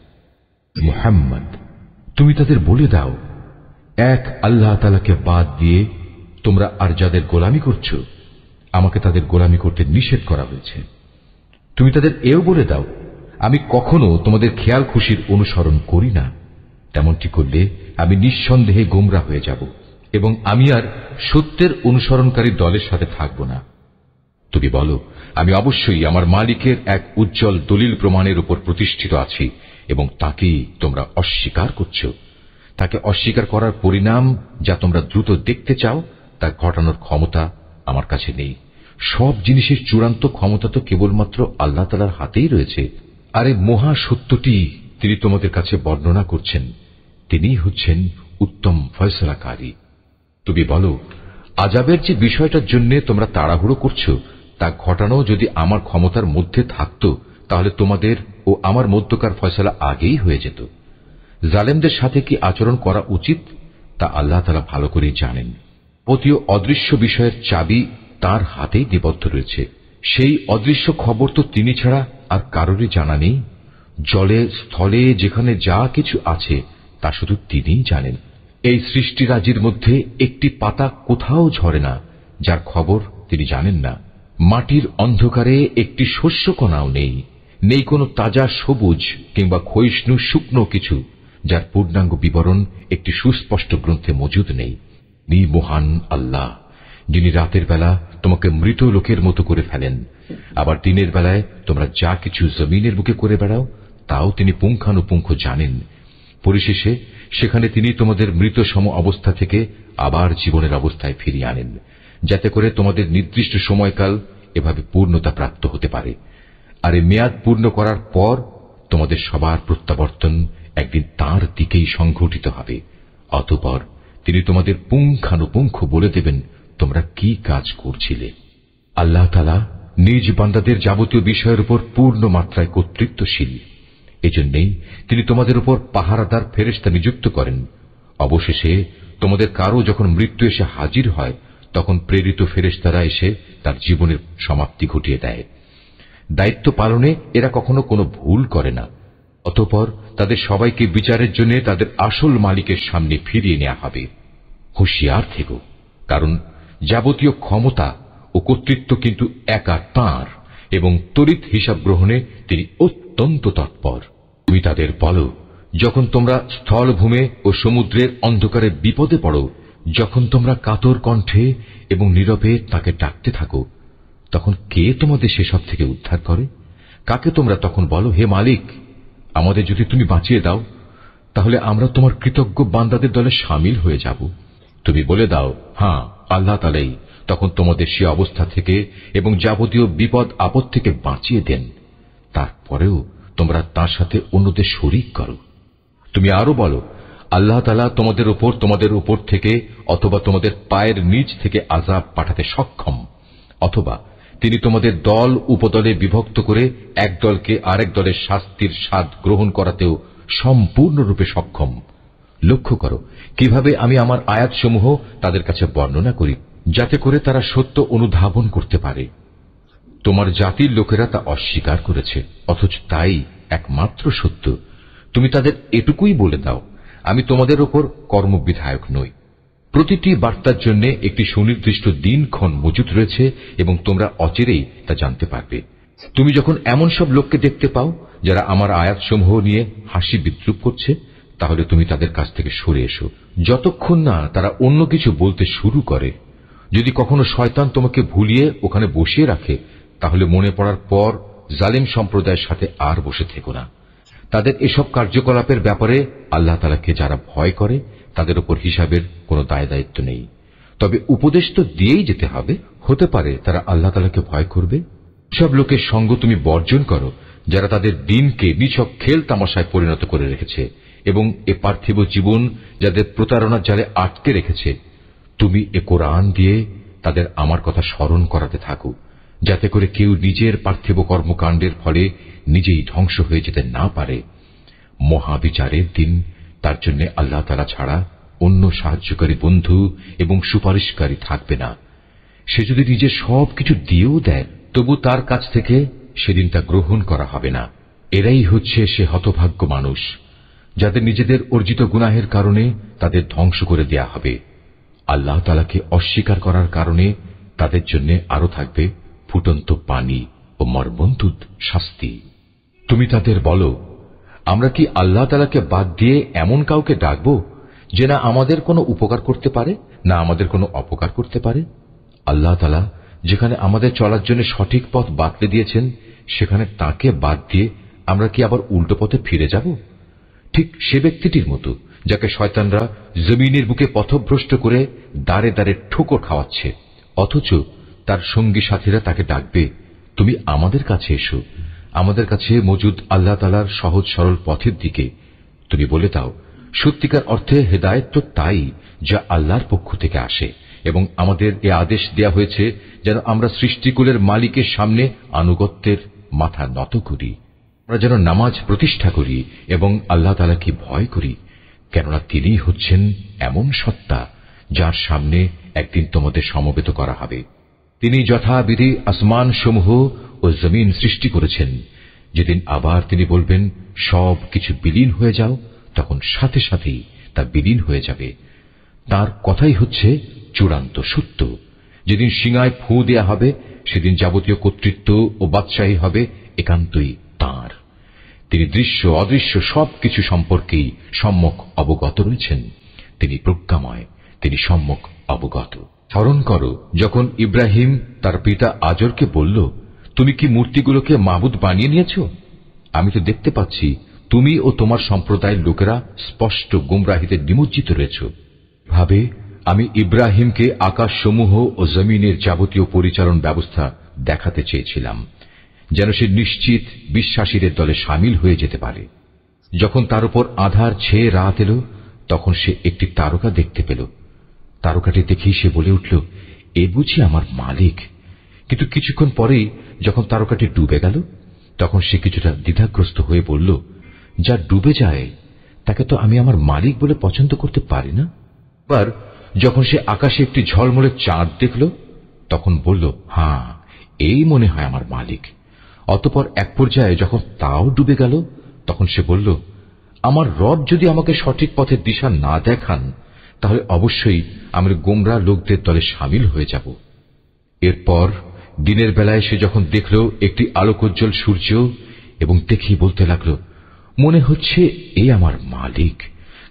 মুহাম্মদ, তুমি তাদের বলে দাও, এক আল্লাহ তাআলাকে বাদ দিয়ে তোমরা আর যাদের গোলামি করছ, আমাকে তাদের গোলামি করতে নিষেধ করা হয়েছে। তুমি তাদের এও বলে দাও, আমি কখনো তোমাদের খেয়াল খুশির অনুসরণ করি না। তেমনটি করলে আমি নিঃসন্দেহে গোমরা হয়ে যাব এবং আমি আর সত্যের অনুসরণকারী দলের সাথে থাকব না। তুমি বলো, আমি অবশ্যই আমার মালিকের এক উজ্জ্বল দলিল প্রমাণের উপর প্রতিষ্ঠিত আছি এবং তাকেই তোমরা অস্বীকার করছ। তাকে অস্বীকার করার পরিণাম যা তোমরা দ্রুত দেখতে চাও তা ঘটানোর ক্ষমতা আমার কাছে নেই। সব জিনিসের চূড়ান্ত ক্ষমতা তো কেবলমাত্র আল্লাহ তাআলার হাতেই রয়েছে। আর এই মহা সত্যটি তিনি তোমাদের কাছে বর্ণনা করছেন। তিনিই হচ্ছেন উত্তম ফয়সালাকারী। তুমি বলো, আযাবের যে বিষয়টার জন্য তোমরা তাড়াহুড়ো করছো তা ঘটানো যদি আমার ক্ষমতার মধ্যে থাকত, তাহলে তোমাদের ও আমার মধ্যকার ফয়সালা আগেই হয়ে যেত। জালেমদের সাথে কি আচরণ করা উচিত তা আল্লাহ তাআলা ভালো করেই জানেন। যাবতীয় অদৃশ্য বিষয়ের চাবি তার হাতেই নিবদ্ধ রয়েছে। সেই অদৃশ্য খবর তো তিনি ছাড়া আর কারোরই জানা নেই। জলে স্থলে যেখানে যা কিছু আছে তা শুধু তিনিই জানেন। এই সৃষ্টিরাজির মধ্যে একটি পাতা কোথাও ঝরে না যার খবর তিনি জানেন না। মাটির অন্ধকারে একটি শস্যকণাও নেই, নেই কোনো তাজা সবুজ কিংবা ক্ষয়িষ্ণু শুকনো কিছু যার পূর্ণাঙ্গ বিবরণ একটি সুস্পষ্ট গ্রন্থে মজুদ নেই। মহান আল্লাহ, যিনি রাতের বেলা তোমাকে মৃত লোকের মতো করে ফেলেন, আবার দিনের বেলায় তোমরা যা কিছু জমিনের বুকে করে বেড়াও তাও তিনি পুঙ্খানুপুঙ্খ জানেন। পরিশেষে সেখানে তিনি তোমাদের মৃত সম অবস্থা থেকে আবার জীবনের অবস্থায় ফিরিয়ে আনেন, যাতে করে তোমাদের নির্দিষ্ট সময়কাল এভাবে পূর্ণতা প্রাপ্ত হতে পারে। আর এই মেয়াদ পূর্ণ করার পর তোমাদের সবার প্রত্যাবর্তন একদিন তাঁর দিকেই সংঘটিত হবে। অতঃপর তিনি তোমাদের পুঙ্খানুপুঙ্খ বলে দেবেন তোমরা কি কাজ করছিলে। আল্লাহ তাআলা নিজ বান্দাদের যাবতীয় বিষয়ের উপর পূর্ণ মাত্রায় কর্তৃত্বশীল। এজন্যই তিনি তোমাদের উপর পাহারাদার ফেরেশতা নিযুক্ত করেন। অবশেষে তোমাদের কারো যখন মৃত্যু এসে হাজির হয়, তখন প্রেরিত ফেরেশতারা এসে তার জীবনের সমাপ্তি ঘটিয়ে দেয়। দায়িত্ব পালনে এরা কখনো কোনো ভুল করে না। অতঃপর তাদের সবাইকে বিচারের জন্য তাদের আসল মালিকের সামনে ফিরিয়ে নেওয়া হবে। হুঁশিয়ার থেকো, কারণ যাবতীয় ক্ষমতা ও কর্তৃত্ব কিন্তু একা তাঁর এবং তড়িৎ হিসাব গ্রহণে তিনি অত্যন্ত তৎপর। তুমি তাদের বলো, যখন তোমরা স্থলভূমে ও সমুদ্রের অন্ধকারে বিপদে পড়ো, যখন তোমরা কাতর কণ্ঠে এবং নীরবে তাকে ডাকতে থাকো, তখন কে তোমাদের সেসব থেকে উদ্ধার করে? কাকে তোমরা তখন বলো, হে মালিক, আমাদের যদি তুমি বাঁচিয়ে দাও, তাহলে আমরা তোমার কৃতজ্ঞ বান্দাদের দলে শামিল হয়ে যাব। তুমি বলে দাও, হ্যাঁ, আল্লাহ তাআলাই তখন তোমাদের সে অবস্থা থেকে এবং যাবতীয় বিপদ আপদ থেকে বাঁচিয়ে দেন। তারপরেও তোমরা তাঁর সাথে অন্যদের শরীক করো। তুমি আরো বলো, আল্লাহ তাআলা তোমাদের উপর থেকে অথবা তোমাদের পায়ের নিচ থেকে আযাব পাঠাতে সক্ষম, অথবা তিনি তোমাদের দল উপদলে বিভক্ত করে এক দলকে আরেক দলের শাস্তির স্বাদ গ্রহণ করাতেও সম্পূর্ণরূপে সক্ষম। লক্ষ্য করো কিভাবে আমি আমার আয়াতসমূহ তাদের কাছে বর্ণনা করি, যাতে করে তারা সত্য অনুধাবন করতে পারে। তোমার জাতির লোকেরা তা অস্বীকার করেছে, অথচ তাই একমাত্র সত্য। তুমি তাদের এটুকুই বলে দাও, আমি তোমাদের উপর কর্মবিধায়ক নই। প্রতিটি বার্তার জন্য একটি সুনির্দিষ্ট দিনক্ষণ মজুদ রয়েছে এবং তোমরা অচিরেই তা জানতে পারবে। তুমি যখন এমন সব লোককে দেখতে পাও যারা আমার আয়াতসমূহ নিয়ে হাসি বিদ্রুপ করছে, তাহলে তুমি তাদের কাছ থেকে সরে এসো, যতক্ষণ না তারা অন্য কিছু বলতে শুরু করে। যদি কখনো শয়তান তোমাকে ভুলিয়ে ওখানে বসিয়ে রাখে, তাহলে মনে পড়ার পর জালিম সম্প্রদায়ের সাথে আর বসে থেকো না। তাদের এসব কার্যকলাপের ব্যাপারে আল্লাহ তাআলাকে যারা ভয় করে তাদের উপর হিসাবের কোনো দায় দায়িত্ব নেই। তবে উপদেশ তো দিয়েই যেতে হবে। হতে পারে তারা আল্লাহ তাআলাকে ভয় করবে। সব লোকের সঙ্গ তুমি বর্জন করো যারা তাদের দিনকে নিছক খেল তামাশায় পরিণত করে রেখেছে এবং এ পার্থিব জীবন যাদের প্রতারণার জালে আটকে রেখেছে, তুমি এ কোরআন দিয়ে তাদের আমার কথা স্মরণ করাতে থাকো, যাতে করে কেউ নিজের পার্থিব কর্মকাণ্ডের ফলে নিজেই ধ্বংস হয়ে যেতে না পারে। মহাবিচারের দিন তার জন্য আল্লাহ তাআলা ছাড়া অন্য সাহায্যকারী বন্ধু এবং সুপারিশকারী থাকবে না। সে যদি নিজের সবকিছু দিয়েও দেয়, তবু তার কাছ থেকে সেদিন তা গ্রহণ করা হবে না। এরাই হচ্ছে সে হতভাগ্য মানুষ যাদের নিজেদের অর্জিত গুনাহের কারণে তাদের ধ্বংস করে দেয়া হবে। আল্লাহ তাআলাকে অস্বীকার করার কারণে তাদের জন্য আরো থাকবে ফুটন্ত পানি ও মর্মন্তুদ শাস্তি। তুমি তাদের বলো, আমরা কি আল্লাহ তাআলাকে বাদ দিয়ে এমন কাউকে ডাকবো যে না আমাদের কোনো উপকার করতে পারে না আমাদের কোনো অপকার করতে পারে? আল্লাহ তাআলা যেখানে আমাদের চলার জন্য সঠিক পথ বাতলে দিয়েছেন, সেখানে তাকে বাদ দিয়ে আমরা কি আবার উল্টো পথে ফিরে যাব? ঠিক সে ব্যক্তিটির মতো যাকে শয়তানরা জমিনের বুকে পথভ্রষ্ট করে দাঁড়ে দাঁড়ে ঠোকর খাওয়াচ্ছে, অথচ তার সঙ্গী সাথীরা তাকে ডাকবে, তুমি আমাদের কাছে এসো, আমাদের কাছে মজুদ আল্লাহ তাআলার সহজ সরল পথের দিকে। তুমি বলে দাও, সত্যিকার অর্থে হেদায়েত তো তাই যা আল্লাহর পক্ষ থেকে আসে, এবং আমাদের এ আদেশ দেয়া হয়েছে যেন আমরা সৃষ্টিকুলের মালিকের সামনে আনুগত্যের মাথা নত করি, আমরা যেন নামাজ প্রতিষ্ঠা করি এবং আল্লাহ তাআলাকে ভয় করি, কেননা তিনিই হচ্ছেন এমন সত্তা যার সামনে একদিন তোমাদের সমবেত করা হবে। তিনি যথাবিধি আসমান সমূহ ও জমিন সৃষ্টি করেছেন। যেদিন আবার তিনি বলবেন সব কিছু বিলীন হয়ে যাও, তখন সাথে সাথেই তা বিলীন হয়ে যাবে। তার কথাই হচ্ছে চূড়ান্ত সত্য। যেদিন সিঙায় ফু দেয়া হবে, সেদিন যাবতীয় কর্তৃত্ব ও বাদশাহী হবে একান্তই তাঁর। তিনি দৃশ্য অদৃশ্য সবকিছু সম্পর্কেই সম্যক অবগত রয়েছেন। তিনি প্রজ্ঞাময়, তিনি সম্যক অবগত। স্মরণ করো যখন ইব্রাহিম তার পিতা আজরকে বলল, তুমি কি মূর্তিগুলোকে মাবুদ বানিয়ে নিয়েছ? আমি তো দেখতে পাচ্ছি তুমি ও তোমার সম্প্রদায়ের লোকেরা স্পষ্ট গুমরাহিতে নিমজ্জিত রয়েছ। ভাবে আমি ইব্রাহিমকে আকাশসমূহ ও জমিনের যাবতীয় পরিচালন ব্যবস্থা দেখাতে চেয়েছিলাম, যেন সে নিশ্চিত বিশ্বাসীদের দলে সামিল হয়ে যেতে পারে। যখন তার উপর আঁধার ছেয়ে রাত এলো, তখন সে একটি তারকা দেখতে পেল। তারকাটি দেখেই সে বলে উঠল, এ বুঝি আমার মালিক। কিন্তু কিছুক্ষণ পরেই যখন তারকাটি ডুবে গেল, তখন সে কিছুটা দ্বিধাগ্রস্ত হয়ে বলল, যা ডুবে যায় তাকে তো আমি আমার মালিক বলে পছন্দ করতে পারি না। এবার যখন সে আকাশে একটি ঝলমলে চাঁদ দেখল, তখন বলল, হ্যাঁ, এই মনে হয় আমার মালিক। অতঃপর এক পর্যায়ে যখন তাও ডুবে গেল, তখন সে বলল, আমার রব যদি আমাকে সঠিক পথের দিশা না দেখান, তাহলে অবশ্যই আমি গোমরা লোকদের দলে সামিল হয়ে যাব। এরপর দিনের বেলায় সে যখন দেখল একটি আলোকোজ্জ্বল সূর্য, এবং দেখেই বলতে লাগল, মনে হচ্ছে এই আমার মালিক,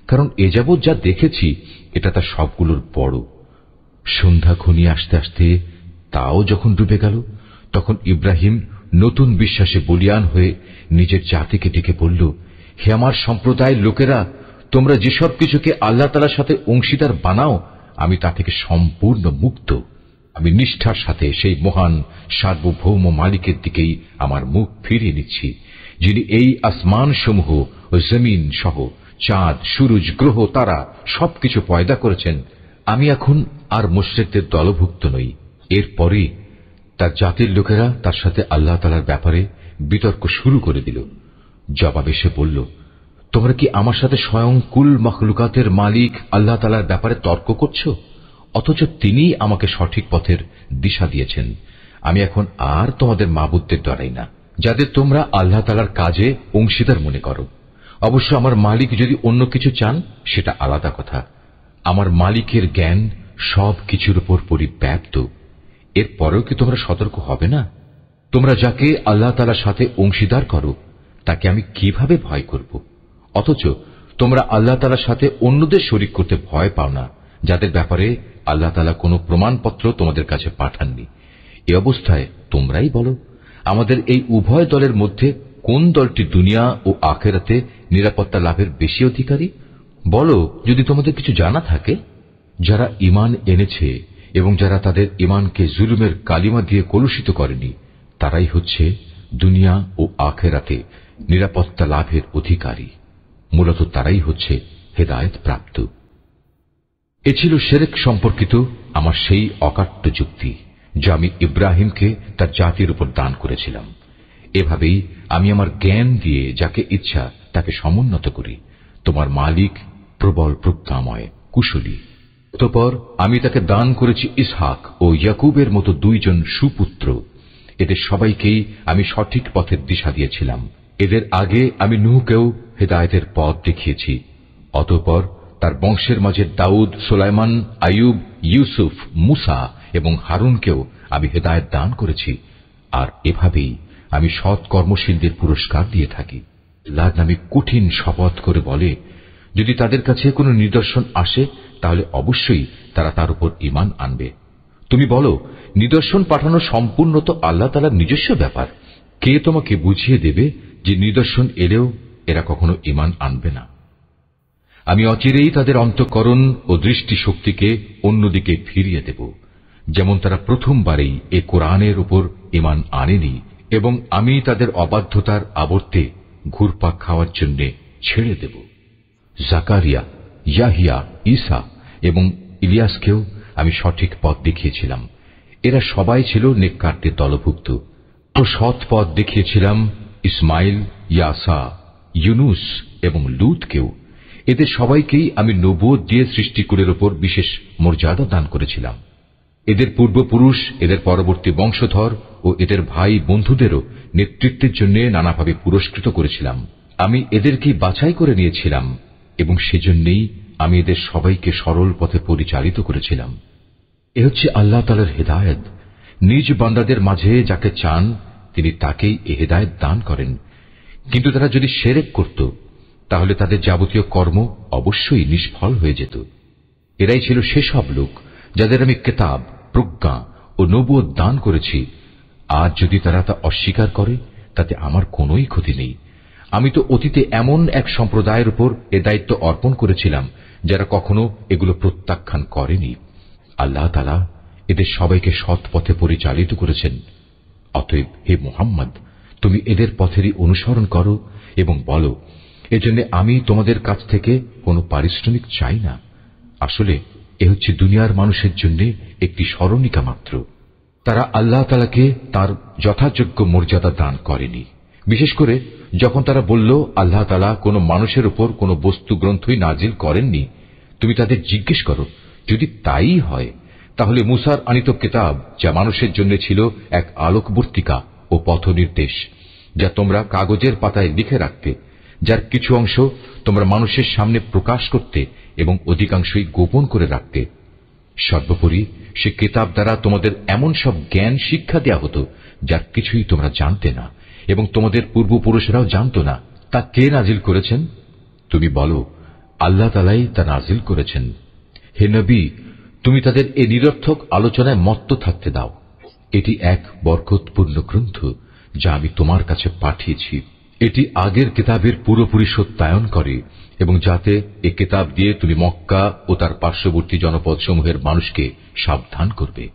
কারণ এ যাবৎ যা দেখেছি এটা তার সবগুলোর বড়। সন্ধ্যা ঘনিয়ে আসতে আসতে তাও যখন ডুবে গেল, তখন ইব্রাহিম নতুন বিশ্বাসে বলীয়ান হয়ে নিজের জাতিকে ডেকে বলল, হে আমার সম্প্রদায়ের লোকেরা, তোমরা যেসব কিছুকে আল্লাহ তাআলার সাথে অংশীদার বানাও, আমি তা থেকে সম্পূর্ণ মুক্ত। আমি নিষ্ঠার সাথে সেই মহান সার্বভৌম মালিকের দিকেই আমার মুখ ফিরিয়ে নিচ্ছি, যিনি এই আসমান সমূহ ও জমিন সহ চাঁদ, সূরজ, গ্রহ, তারা সবকিছু পয়দা করেছেন। আমি এখন আর মুশরিকদের দলভুক্ত নই। এরপরে তার জাতির লোকেরা তার সাথে আল্লাহ তাআলার ব্যাপারে বিতর্ক শুরু করে দিল। জবাবে সে বলল, তোমরা কি আমার সাথে স্বয়ং কুল মখলুকাতের মালিক আল্লাহ তাআলার ব্যাপারে তর্ক করছো, অথচ তিনিই আমাকে সঠিক পথের দিশা দিয়েছেন। আমি এখন আর তোমাদের মাবুদদের ডরাই না, যাদের তোমরা আল্লাহ তাআলার কাজে অংশীদার মনে করো। অবশ্য আমার মালিক যদি অন্য কিছু চান, সেটা আলাদা কথা। আমার মালিকের জ্ঞান সব কিছুর উপর পরিব্যাপ্ত। এরপরেও কি তোমরা সতর্ক হবে না? তোমরা যাকে আল্লাহ তাআলার সাথে অংশীদার করো, তাকে আমি কিভাবে ভয় করব? অথচ তোমরা আল্লাহ তাআলার সাথে অন্যদের শরীক করতে ভয় পাও না, যাদের ব্যাপারে আল্লাহ তাআলা কোনো প্রমাণপত্র তোমাদের কাছে পাঠাননি। এ অবস্থায় তোমরাই বলো, আমাদের এই উভয় দলের মধ্যে কোন দলটি দুনিয়া ও আখিরাতে নিরাপত্তা লাভের বেশি অধিকারী? বলো, যদি তোমাদের কিছু জানা থাকে। যারা ঈমান এনেছে এবং যারা তাদের ঈমানকে জুলুমের কালিমা দিয়ে কলুষিত করেনি, তারাই হচ্ছে দুনিয়া ও আখিরাতে নিরাপত্তা লাভের অধিকারী। মূলত তারাই হচ্ছে হেদায়েত প্রাপ্ত। এ ছিল শিরক সম্পর্কিত আমার সেই অকাট্য যুক্তি, যা আমি ইব্রাহিমকে তার জাতির উপর দান করেছিলাম। এভাবেই আমি আমার জ্ঞান দিয়ে যাকে ইচ্ছা তাকে সমুন্নত করি। তোমার মালিক প্রবল প্রজ্ঞাময়, কুশলী। অতঃপর আমি তাকে দান করেছি ইসহাক ও ইয়াকুবের মতো দুইজন সুপুত্র। এদের সবাইকেই আমি সঠিক পথের দিশা দিয়েছিলাম। এদের আগে আমি নূহকেও হেদায়েতের পথ দেখিয়েছি। অতঃপর তার বংশের মাঝে দাউদ, সুলাইমান, আইয়ুব, ইউসুফ, মুসা এবং হারুনকেও আমি হেদায়েত দান করেছি। আর এভাবেই আমি সৎ কর্মশীলদের পুরস্কার দিয়ে থাকি। আল্লাহর নামে কঠিন শপথ করে বলে, যদি তাদের কাছে কোনো নিদর্শন আসে তাহলে অবশ্যই তারা তার উপর ঈমান আনবে। তুমি বলো, নিদর্শন পাঠানো সম্পূর্ণ তো আল্লাহ তাআলার নিজস্ব ব্যাপার। কে তোমাকে বুঝিয়ে দেবে যে নিদর্শন এলেও এরা কখনো ঈমান আনবে না? আমি অচিরেই তাদের অন্তঃকরণ ও দৃষ্টিশক্তিকে অন্যদিকে ফিরিয়ে দেব, যেমন তারা প্রথমবারেই এ কোরআনের উপর ঈমান আনেনি, এবং আমি তাদের অবাধ্যতার আবর্তে ঘুরপাক খাওয়ার জন্য ছেড়ে দেব। জাকারিয়া, ইয়াহিয়া, ঈসা এবং ইলিয়াসকেও আমি সঠিক পথ দেখিয়েছিলাম। এরা সবাই ছিল নেককারদের দলভুক্ত। সৎ পথ দেখিয়েছিলাম ইসমাইল, ইয়াসা, ইউনুস এবং লূতকেও। এদের সবাইকেই আমি নবুয়ত দিয়ে সৃষ্টিকুলের উপর বিশেষ মর্যাদা দান করেছিলাম। এদের পূর্বপুরুষ, এদের পরবর্তী বংশধর ও এদের ভাই বন্ধুদেরও নেতৃত্বের জন্য নানাভাবে পুরস্কৃত করেছিলাম। আমি এদেরকেই বাছাই করে নিয়েছিলাম এবং সেজন্যই আমি এদের সবাইকে সরল পথে পরিচালিত করেছিলাম। এ হচ্ছে আল্লাহ তাআলার হেদায়েত। নিজ বান্দাদের মাঝে যাকে চান তিনি তাকেই এ হেদায়েত দান করেন। কিন্তু তারা যদি শিরক করত তাহলে তাদের যাবতীয় কর্ম অবশ্যই নিষ্ফল হয়ে যেত। এরাই ছিল সেসব লোক যাদের আমি কিতাব, প্রজ্ঞা ও নবুয়ত দান করেছি। আজ যদি তারা তা অস্বীকার করে তাতে আমার কোনোই ক্ষতি নেই। আমি তো অতীতে এমন এক সম্প্রদায়ের উপর এ দায়িত্ব অর্পণ করেছিলাম যারা কখনো এগুলো প্রত্যাখ্যান করেনি। আল্লাহ তাআলা এদের সবাইকে সৎ পথে পরিচালিত করেছেন। অতএব হে মুহাম্মদ, তুমি এদের পথেরই অনুসরণ করো এবং বলো, এজন্য আমি তোমাদের কাছ থেকে কোনো পারিশ্রমিক চাই না। আসলে এ হচ্ছে দুনিয়ার মানুষের জন্য একটি স্মরণিকা মাত্র। তারা আল্লাহ তাআলাকে তার যথাযোগ্য মর্যাদা দান করেনি। বিশেষ করে যখন তারা বলল আল্লাহ তাআলা কোনো মানুষের উপর কোনো বস্তু গ্রন্থই নাজিল করেননি, তুমি তাদের জিজ্ঞেস করো, যদি তাই হয় তাহলে মুসার আনিত কিতাব, যা মানুষের জন্য ছিল এক আলোকবর্তিকা ও পথনির্দেশ, যা তোমরা কাগজের পাতায় লিখে রাখতে, যার কিছু অংশ তোমরা মানুষের সামনে প্রকাশ করতে এবং অধিকাংশই গোপন করে রাখতে। সর্বোপরি সে কিতাব দ্বারা তোমাদের এমন সব জ্ঞান শিক্ষা দেয়া হতো যার কিছুই তোমরা জানতে না এবং তোমাদের পূর্বপুরুষরাও জানত না। তা কে নাজিল করেছেন? তুমি বলো, আল্লাহ তাআলাই তা নাজিল করেছেন। হে নবী, তুমি তাদের এই নিরর্থক আলোচনায় মত্ত থাকতে দাও। এটি এক বরকতপূর্ণ গ্রন্থ যা আমি তোমার কাছে পাঠিয়েছি। এটি আগের কিতাবের পুরোপুরি সত্যায়ন করে এবং যাতে এ কিতাব দিয়ে তুমি মক্কা ও তার পার্শ্ববর্তী জনপদসমূহের মানুষকে সাবধান করবে।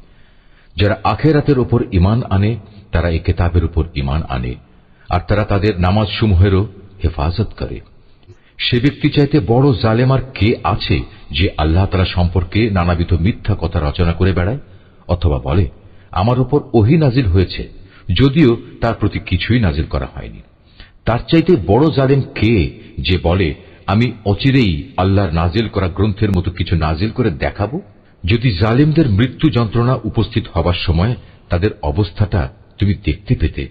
যারা আখিরাতের উপর ঈমান আনে তারা এ কিতাবের উপর ঈমান আনে, আর তারা তাদের নামাজসমূহেরও হেফাজত করে। সে ব্যক্তি চাইতে বড় জালেম আর কে আছে যে আল্লাহ তাআলা সম্পর্কে নানাবিধ মিথ্যা কথা রচনা করে বেড়ায়, অথবা বলে আমার উপর ওহী নাজিল হয়েছে, যদিও তার প্রতি কিছুই নাজিল করা হয়নি। তার চাইতে বড় জালেম কে যে বলে আমি অচিরেই আল্লাহর নাজিল করা গ্রন্থের মতো কিছু নাজিল করে দেখাবো? যদি জালিমদের মৃত্যু যন্ত্রণা উপস্থিত হবার সময় তাদের অবস্থাটা তুমি দেখতে পেতে,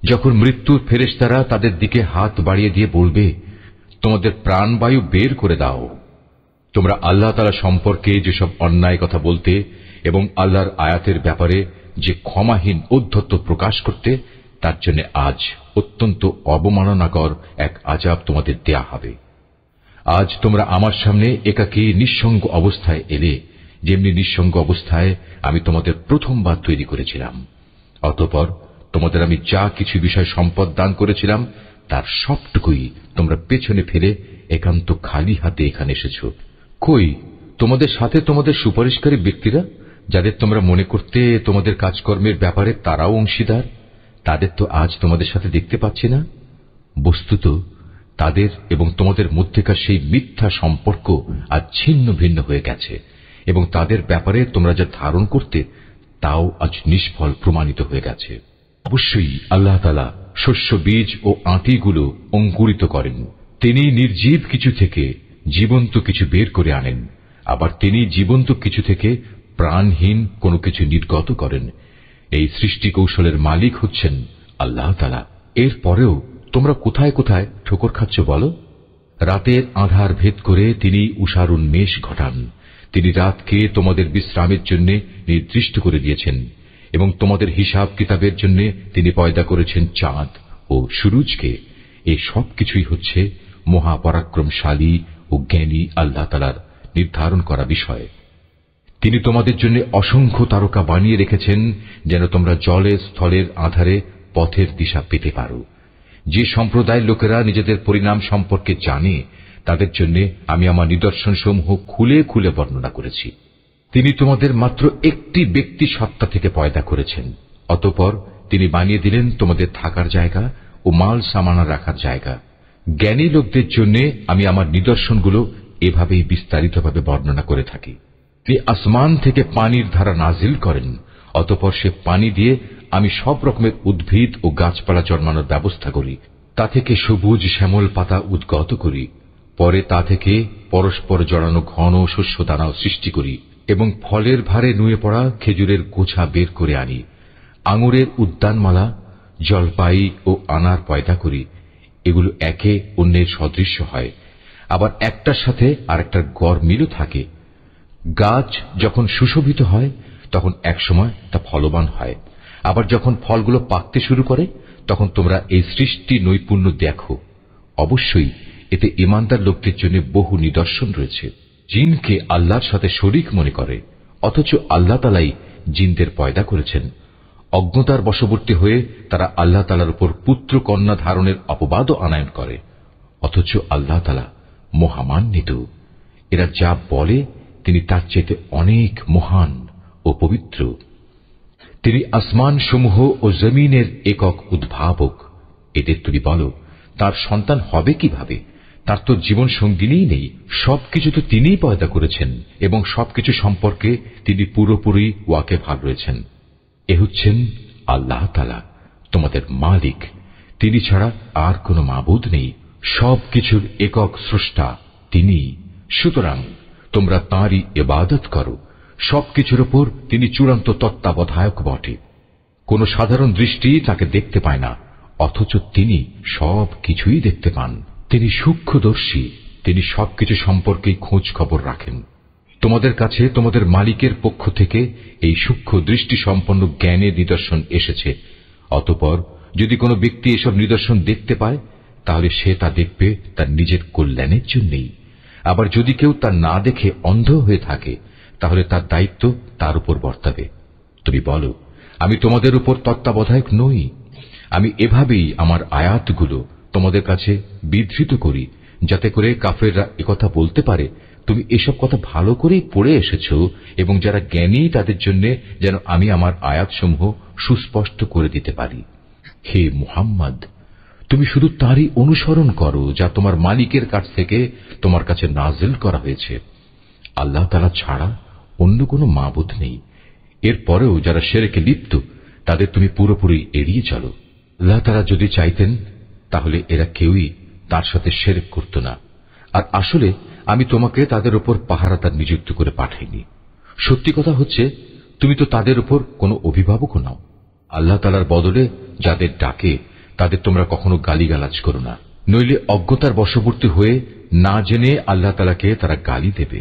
যখন মৃত্যুর ফেরেশতারা তাদের দিকে হাত বাড়িয়ে দিয়ে বলবে, তোমাদের প্রাণবায়ু বের করে দাও। তোমরা আল্লাহ তাআলা সম্পর্কে যেসব অন্যায় কথা বলতে এবং আল্লাহর আয়াতের ব্যাপারে যে ক্ষমাহীন ঔদ্ধত্য প্রকাশ করতে, তার জন্য আজ অত্যন্ত অবমাননাকর এক আযাব তোমাদের দেয়া হবে। আজ তোমরা আমার সামনে একাকী নিঃসঙ্গ অবস্থায় এলে, যেমনি নিঃসঙ্গ অবস্থায় আমি তোমাদের প্রথমবার তৈরি করেছিলাম। অতঃপর তোমাদের আমি যা কিছু বিষয় সম্পদ দান করেছিলাম তার সবটুকুই তোমরা পেছনে ফেলে একান্ত খালি হাতে এখানে এসেছ। কই তোমাদের সাথে তোমাদের সুপারিশকারী ব্যক্তিরা, যাদের তোমরা মনে করতে তোমাদের কাজকর্মের ব্যাপারে তারাও অংশীদার? তাদের তো আজ তোমাদের সাথে দেখতে পাচ্ছি না। বস্তুত তাদের এবং তোমাদের মধ্যেকার সেই মিথ্যা সম্পর্ক আজ ছিন্ন ভিন্ন হয়ে গেছে, এবং তাদের ব্যাপারে তোমরা যা ধারণ করতে তাও আজ নিষ্ফল প্রমাণিত হয়ে গেছে। অবশ্যই আল্লাহ তাআলা শস্য বীজ ও আঁটিগুলো অঙ্কুরিত করেন। তিনি নির্জীব কিছু থেকে জীবন্ত কিছু বের করে আনেন, আবার তিনি জীবন্ত কিছু থেকে প্রাণহীন কোনো কিছু নির্গত করেন। এই সৃষ্টি কৌশলের মালিক হচ্ছেন আল্লাহ তাআলা। এর পরেও তোমরা কোথায় কোথায় ঠোকর খাচ্ছ বলো? রাতের আঁধার ভেদ করে তিনি উষার উন্মেষ ঘটান। তিনি রাতকে তোমাদের বিশ্রামের জন্য নির্দিষ্ট করে দিয়েছেন, এবং তোমাদের হিসাব কিতাবের জন্য তিনি পয়দা করেছেন চাঁদ ও সূরজকে। এই সব কিছুই হচ্ছে মহাপরাক্রমশালী ও জ্ঞানী আল্লাহ তাআলার নির্ধারণ করা বিষয়। তিনি তোমাদের জন্য অসংখ্য তারকা বানিয়ে রেখেছেন, যেন তোমরা জলে স্থলের আধারে পথের দিশা পেতে পারো। যে সম্প্রদায়ের লোকেরা নিজেদের পরিণাম সম্পর্কে জানে, তাদের জন্য আমি আমার নিদর্শনসমূহ খুলে খুলে বর্ণনা করেছি। তিনি তোমাদের মাত্র একটি ব্যক্তি সত্তা থেকে পয়দা করেছেন, অতঃপর তিনি বানিয়ে দিলেন তোমাদের থাকার জায়গা ও মাল সামানা রাখার জায়গা। জ্ঞানী লোকদের জন্য আমি আমার নিদর্শনগুলো এভাবেই বিস্তারিতভাবে বর্ণনা করে থাকি। তিনি আসমান থেকে পানির ধারা নাজিল করেন, অতঃপর সে পানি দিয়ে আমি সব রকমের উদ্ভিদ ও গাছপালা জন্মানোর ব্যবস্থা করি। তা থেকে সবুজ শ্যামল পাতা উদ্গত করি। পরে তা থেকে পরস্পর জড়ানো ঘন শস্য দানাও সৃষ্টি করি, এবং ফলের ভারে নুয়ে পড়া খেজুরের গোছা বের করে আনি। আঙুরের উদ্যানমালা, জলপাই ও আনার পয়দা করি। এগুলো একে অন্যের সদৃশ্য হয়, আবার একটার সাথে আরেকটার গড় মিলও থাকে। গাছ যখন সুশোভিত হয় তখন একসময় তা ফলবান হয়, আবার যখন ফলগুলো পাকতে শুরু করে তখন তোমরা এই সৃষ্টি নৈপুণ্য দেখো। অবশ্যই এতে ঈমানদার লোকদের জন্য বহু নিদর্শন রয়েছে। জিনকে আল্লাহর সাথে শরীক মনে করে, অথচ আল্লাহ তাআলাই জিনদের পয়দা করেছেন। অজ্ঞতার বশবর্তী হয়ে তারা আল্লাহ তাআলার উপর পুত্র কন্যা ধারণের অপবাদও আনায়ন করে, অথচ আল্লাহ তাআলা মহামান্বিত। এরা যা বলে তিনি তার চাইতে অনেক মহান ও পবিত্র। তিনি আসমান সমূহ ও জমিনের একক উদ্ভাবক। এদের তুমি বলো, তার সন্তান হবে কিভাবে? তার তো জীবন সঙ্গিনীই নেই। সবকিছু তো তিনিই পয়দা করেছেন, এবং সবকিছু সম্পর্কে তিনি পুরোপুরি ওয়াকিবহাল রয়েছেন। এ হচ্ছেন আল্লাহ তাআলা, তোমাদের মালিক। তিনি ছাড়া আর কোনো মাবুদ নেই। সবকিছুর একক স্রষ্টা তিনি। সুতরাং তোমরা তাঁরই ইবাদত করো। সবকিছুর উপর তিনি চূড়ান্ত তত্ত্বাবধায়ক বটে। কোন সাধারণ দৃষ্টি তাকে দেখতে পায় না, অথচ তিনি সবকিছুই দেখতে পান। তিনি সূক্ষ্মদর্শী। তিনি সবকিছু সম্পর্কেই খোঁজ খবর রাখেন। তোমাদের কাছে তোমাদের মালিকের পক্ষ থেকে এই সূক্ষ্ম দৃষ্টি সম্পন্ন জ্ঞানের নিদর্শন এসেছে। অতঃপর যদি কোনো ব্যক্তি এসব নিদর্শন দেখতে পায়, তাহলে সে তা দেখবে তার নিজের কল্যাণের জন্যই। আবার যদি কেউ তা না দেখে অন্ধ হয়ে থাকে, তাহলে তার দায়িত্ব তার উপর বর্তাবে। তুমি বলো, আমি তোমাদের উপর তত্ত্বাবধায়ক নই? আমি এভাবেই আমার আয়াতগুলো তোমাদের কাছে বিধৃত করি, যাতে করে কাফেররা একথা বলতে পারে তুমি এসব কথা ভালো করেই পড়ে এসেছো, এবং যারা জ্ঞানী তাদের জন্য যেন আমি আমার আয়াতসমূহ সুস্পষ্ট করে দিতে পারি। হে মুহাম্মদ, তুমি শুধু তারই অনুসরণ করো যা তোমার মালিকের কাছ থেকে তোমার কাছে নাজিল করা হয়েছে। আল্লাহ তাআলা ছাড়া অন্য কোনো মাবুদ নেই। এরপরেও যারা শিরকে লিপ্ত, তাদের তুমি পুরোপুরি এড়িয়ে চলো। আল্লাহ তাআলা যদি চাইতেন তাহলে এরা কেউই তার সাথে শিরক করত না। আর আসলে আমি তোমাকে তাদের উপর পাহারাদার নিযুক্ত করে পাঠাইনি। সত্যি কথা হচ্ছে, তুমি তো তাদের উপর কোনো অভিভাবকও নাও। আল্লাহ তাআলার বদলে যাদের ডাকে তাদের তোমরা কখনো গালিগালাজ করো না, নইলে অজ্ঞতার বশবর্তী হয়ে না জেনে আল্লাহ তাআলাকে তারা গালি দেবে।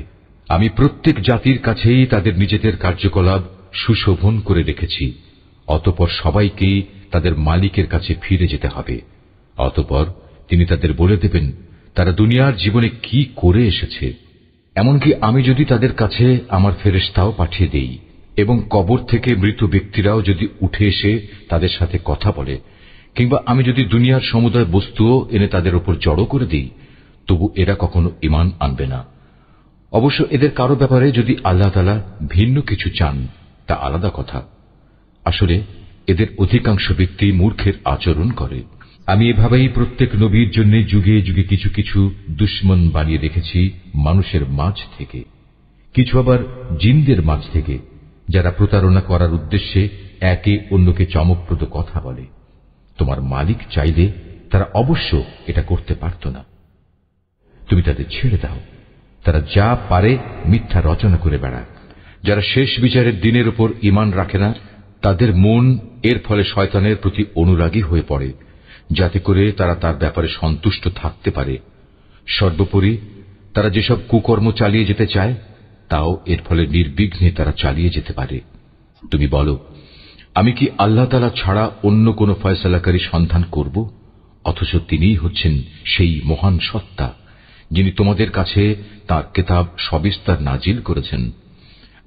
আমি প্রত্যেক জাতির কাছেই তাদের নিজেদের কার্যকলাপ সুশোভন করে রেখেছি। অতঃপর সবাইকেই তাদের মালিকের কাছে ফিরে যেতে হবে। অতঃপর তিনি তাদের বলে দেবেন তারা দুনিয়ার জীবনে কি করে এসেছে। এমনকি আমি যদি তাদের কাছে আমার ফেরেশতাও পাঠিয়ে দেই, এবং কবর থেকে মৃত ব্যক্তিরাও যদি উঠে এসে তাদের সাথে কথা বলে, কিংবা আমি যদি দুনিয়ার সমুদয় বস্তুও এনে তাদের উপর জড়ো করে দিই, তবু এরা কখনো ঈমান আনবে না। অবশ্য এদের কারো ব্যাপারে যদি আল্লাহ তাআলা ভিন্ন কিছু চান, তা আলাদা কথা। আসলে এদের অধিকাংশ ব্যক্তি মূর্খের আচরণ করে। আমি এভাবেই প্রত্যেক নবীর জন্য যুগে যুগে কিছু কিছু দুশমন বানিয়ে রেখেছি মানুষের মাঝ থেকে, কিছু আবার জিনদের মাঝ থেকে, যারা প্রতারণা করার উদ্দেশ্যে একে অন্যকে চমকপ্রদ কথা বলে। তোমার মালিক চাইলে তারা অবশ্য এটা করতে পারত না। তুমি তাদের ছেড়ে দাও, তারা যা পারে মিথ্যা রচনা করে বেড়াক। যারা শেষ বিচারের দিনের উপর ঈমান রাখে না, তাদের মন এর ফলে শয়তানের প্রতি অনুরাগী হয়ে পড়ে, যাতে করে তারা তার ব্যাপারে সন্তুষ্ট থাকতে পারে। সর্বোপরি তারা যেসব কুকর্ম চালিয়ে যেতে চায়, তাও এর ফলে নির্বিঘ্নে তারা চালিয়ে যেতে পারে। তুমি বলো, আমি কি আল্লাহ তাআলা ছাড়া অন্য কোন ফয়সালাকারী সন্ধান করব? অথচ তিনিই হচ্ছেন সেই মহান সত্তা, যিনি তোমাদের কাছে তাঁর কিতাব সবিস্তার নাজিল করেছেন।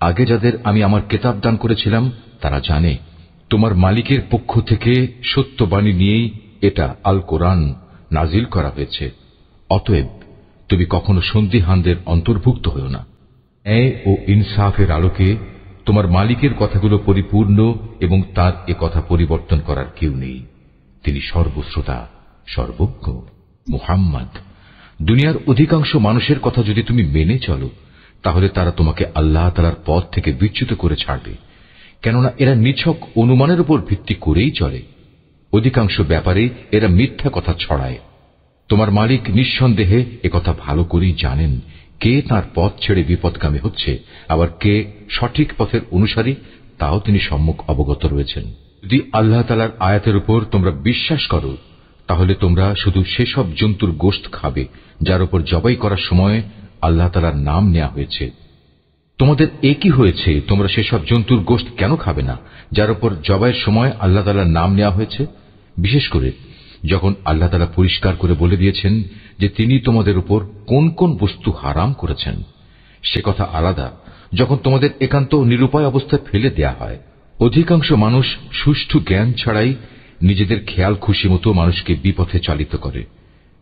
আগে যাদের আমি আমার কিতাব দান করেছিলাম, তারা জানে তোমার মালিকের পক্ষ থেকে সত্যবাণী নিয়েই এটা আল কোরআন নাজিল করা হয়েছে। অতএব তুমি কখনো সন্দিহানদের অন্তর্ভুক্ত হও না। ন্যায় ও ইনসাফের আলোকে তোমার মালিকের কথাগুলো পরিপূর্ণ, এবং তার এ কথা পরিবর্তন করার কেউ নেই। তিনি সর্বশ্রোতা, সর্বজ্ঞ। মুহাম্মদ, দুনিয়ার অধিকাংশ মানুষের কথা যদি তুমি মেনে চলো, তাহলে তারা তোমাকে আল্লাহ তাআলার পথ থেকে বিচ্যুত করে ছাড়বে, কেননা এরা নিছক অনুমানের উপর ভিত্তি করেই চলে। অধিকাংশ ব্যাপারে এরা মিথ্যা কথা ছড়ায়। তোমার মালিক নিঃসন্দেহে একথা ভালো করেই জানেন কে তার পথ ছেড়ে বিপদগামী হচ্ছে, আবার কে সঠিক পথের অনুসারী, তাও তিনি সম্যক অবগত রয়েছেন। যদি আল্লাহ তাআলার আয়াতের উপর তোমরা বিশ্বাস করো, তাহলে তোমরা শুধু সেসব জন্তুর গোশত খাবে যার উপর জবাই করার সময় আল্লাহ তাআলার নাম নেওয়া হয়েছে। তোমাদের একই হয়েছে, তোমরা সেসব জন্তুর গোশত কেন খাবে না যার উপর জবাইয়ের সময় আল্লাহ তাআলার নাম নেওয়া হয়েছে? বিশেষ করে যখন আল্লাহ তাআলা পরিষ্কার করে বলে দিয়েছেন যে তিনি তোমাদের উপর কোন কোন বস্তু হারাম করেছেন। সে কথা আলাদা যখন তোমাদের একান্ত নিরুপায় অবস্থায় ফেলে দেয়া হয়। অধিকাংশ মানুষ সুষ্ঠু জ্ঞান ছাড়াই নিজেদের খেয়াল খুশি মতো মানুষকে বিপথে চালিত করে।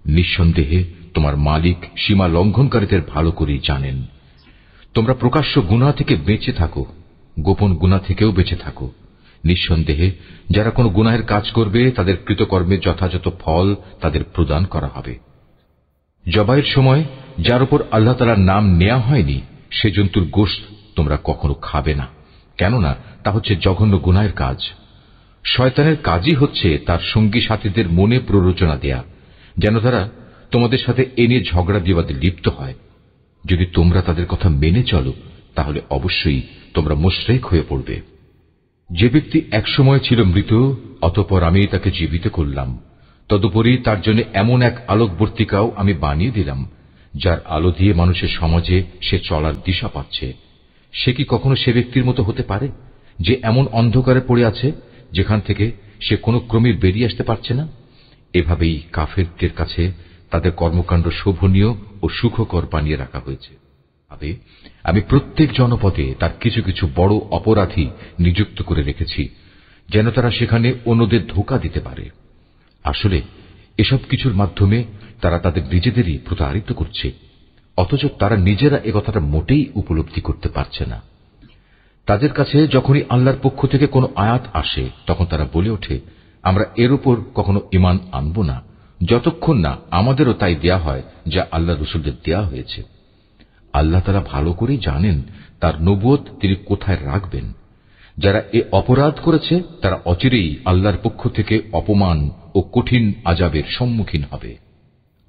নিঃসন্দেহে তোমার মালিক সীমা লঙ্ঘনকারীদের ভালো করেই জানেন। তোমরা প্রকাশ্য গুনাহ থেকে বেঁচে থাকো, গোপন গুনাহ থেকেও বেঁচে থাকো। নিঃসন্দেহে যারা কোনো গুনাহের কাজ করবে, তাদের কৃতকর্মের যথাযথ ফল তাদের প্রদান করা হবে। জবাইয়ের সময় যার উপর আল্লাহ তাআলার নাম নেওয়া হয়নি, সে জন্তুর গোশত তোমরা কখনো খাবে না, কেননা তা হচ্ছে জঘন্য গুনাহের কাজ। শয়তানের কাজই হচ্ছে তার সঙ্গী সাথীদের মনে প্ররোচনা দেয়া, যেন তারা তোমাদের সাথে এ নিয়ে ঝগড়া বিবাদে লিপ্ত হয়। যদি তোমরা তাদের কথা মেনে চলো, তাহলে অবশ্যই তোমরা মুশরিক হয়ে পড়বে। যে ব্যক্তি একসময় ছিল মৃত, অতঃপর আমি তাকে জীবিত করলাম, তদুপরি তার জন্য এমন এক আলোকবর্তিকাও আমি বানিয়ে দিলাম, যার আলো দিয়ে মানুষের সমাজে সে চলার দিশা পাচ্ছে। সে কি কখনো সে ব্যক্তির মতো হতে পারে যে এমন অন্ধকারে পড়ে আছে যেখান থেকে সে কোনো ক্রমে বেরিয়ে আসতে পারছে না? এভাবেই কাফেরদের কাছে তাদের কর্মকাণ্ড শোভনীয় ও সুখকর বানিয়ে রাখা হয়েছে। আমি প্রত্যেক জনপদে তার কিছু কিছু বড় অপরাধী নিযুক্ত করে রেখেছি, যেন তারা সেখানে অন্যদের ধোঁকা দিতে পারে। আসলে এসব কিছুর মাধ্যমে তারা তাদের নিজেদেরই প্রতারিত করছে, অথচ তারা নিজেরা একথাটা মোটেই উপলব্ধি করতে পারছে না। তাদের কাছে যখনই আল্লাহর পক্ষ থেকে কোনো আয়াত আসে, তখন তারা বলে ওঠে, আমরা এর উপর কখনো ঈমান আনব না, যতক্ষণ না আমাদেরও তাই দেয়া হয় যা আল্লাহ রাসূলদের দেয়া হয়েছে। আল্লাহ তাআলা ভালো করেই জানেন তার নবুয়ত তিনি কোথায় রাখবেন। যারা এ অপরাধ করেছে তারা অচিরেই আল্লাহর পক্ষ থেকে অপমান ও কঠিন আযাবের সম্মুখীন হবে।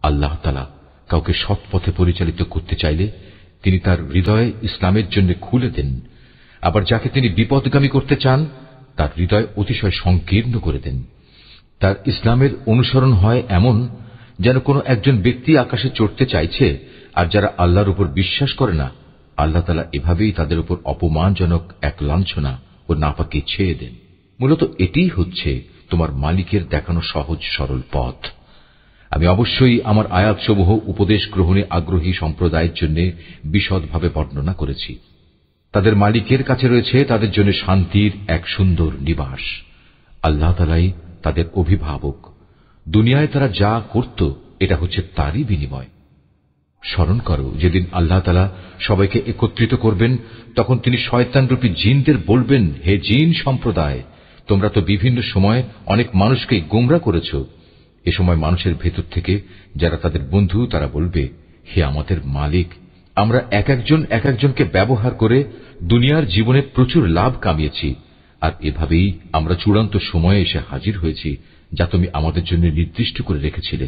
আল্লাহ তাআলা কাউকে সৎ পথে পরিচালিত করতে চাইলে তিনি তার হৃদয় ইসলামের জন্য খুলে দেন, আবার যাকে তিনি বিপদগামী করতে চান তার হৃদয় অতিশয় সংকীর্ণ করে দেন। তার ইসলামের অনুসরণ হয় এমন যেন কোনো একজন ব্যক্তি আকাশে চড়তে চাইছে, আর যারা আল্লাহর উপর বিশ্বাস করে না, আল্লাহ তাআলা এভাবেই তাদের উপর অপমানজনক এক লাঞ্ছনা ও নাপাকি ছেয়ে দেন। মূলত এটিই হচ্ছে তোমার মালিকের দেখানো সহজ সরল পথ। আমি অবশ্যই আমার আয়াতসমূহ উপদেশ গ্রহণে আগ্রহী সম্প্রদায়ের জন্য বিশদভাবে বর্ণনা করেছি। তাদের মালিকের কাছে রয়েছে তাদের জন্য শান্তির এক সুন্দর নিবাস। আল্লাহ তাআলাই তাদের অভিভাবক। দুনিয়ায় তারা যা করত এটা হচ্ছে তারই বিনিময়। স্মরণ করো, যেদিন আল্লাহ তাআলা সবাইকে একত্রিত করবেন, তখন তিনি শয়তানরূপী জিনদের বলবেন, হে জিন সম্প্রদায়, তোমরা তো বিভিন্ন সময় অনেক মানুষকে গোমরা করেছ। এ সময় মানুষের ভেতর থেকে যারা তাদের বন্ধু তারা বলবে, হে আমাদের মালিক, আমরা এক একজনকে ব্যবহার করে দুনিয়ার জীবনে প্রচুর লাভ কামিয়েছি, আর এভাবেই আমরা চূড়ান্ত সময়ে এসে হাজির হয়েছি যা তুমি আমাদের জন্য নির্দিষ্ট করে রেখেছিলে।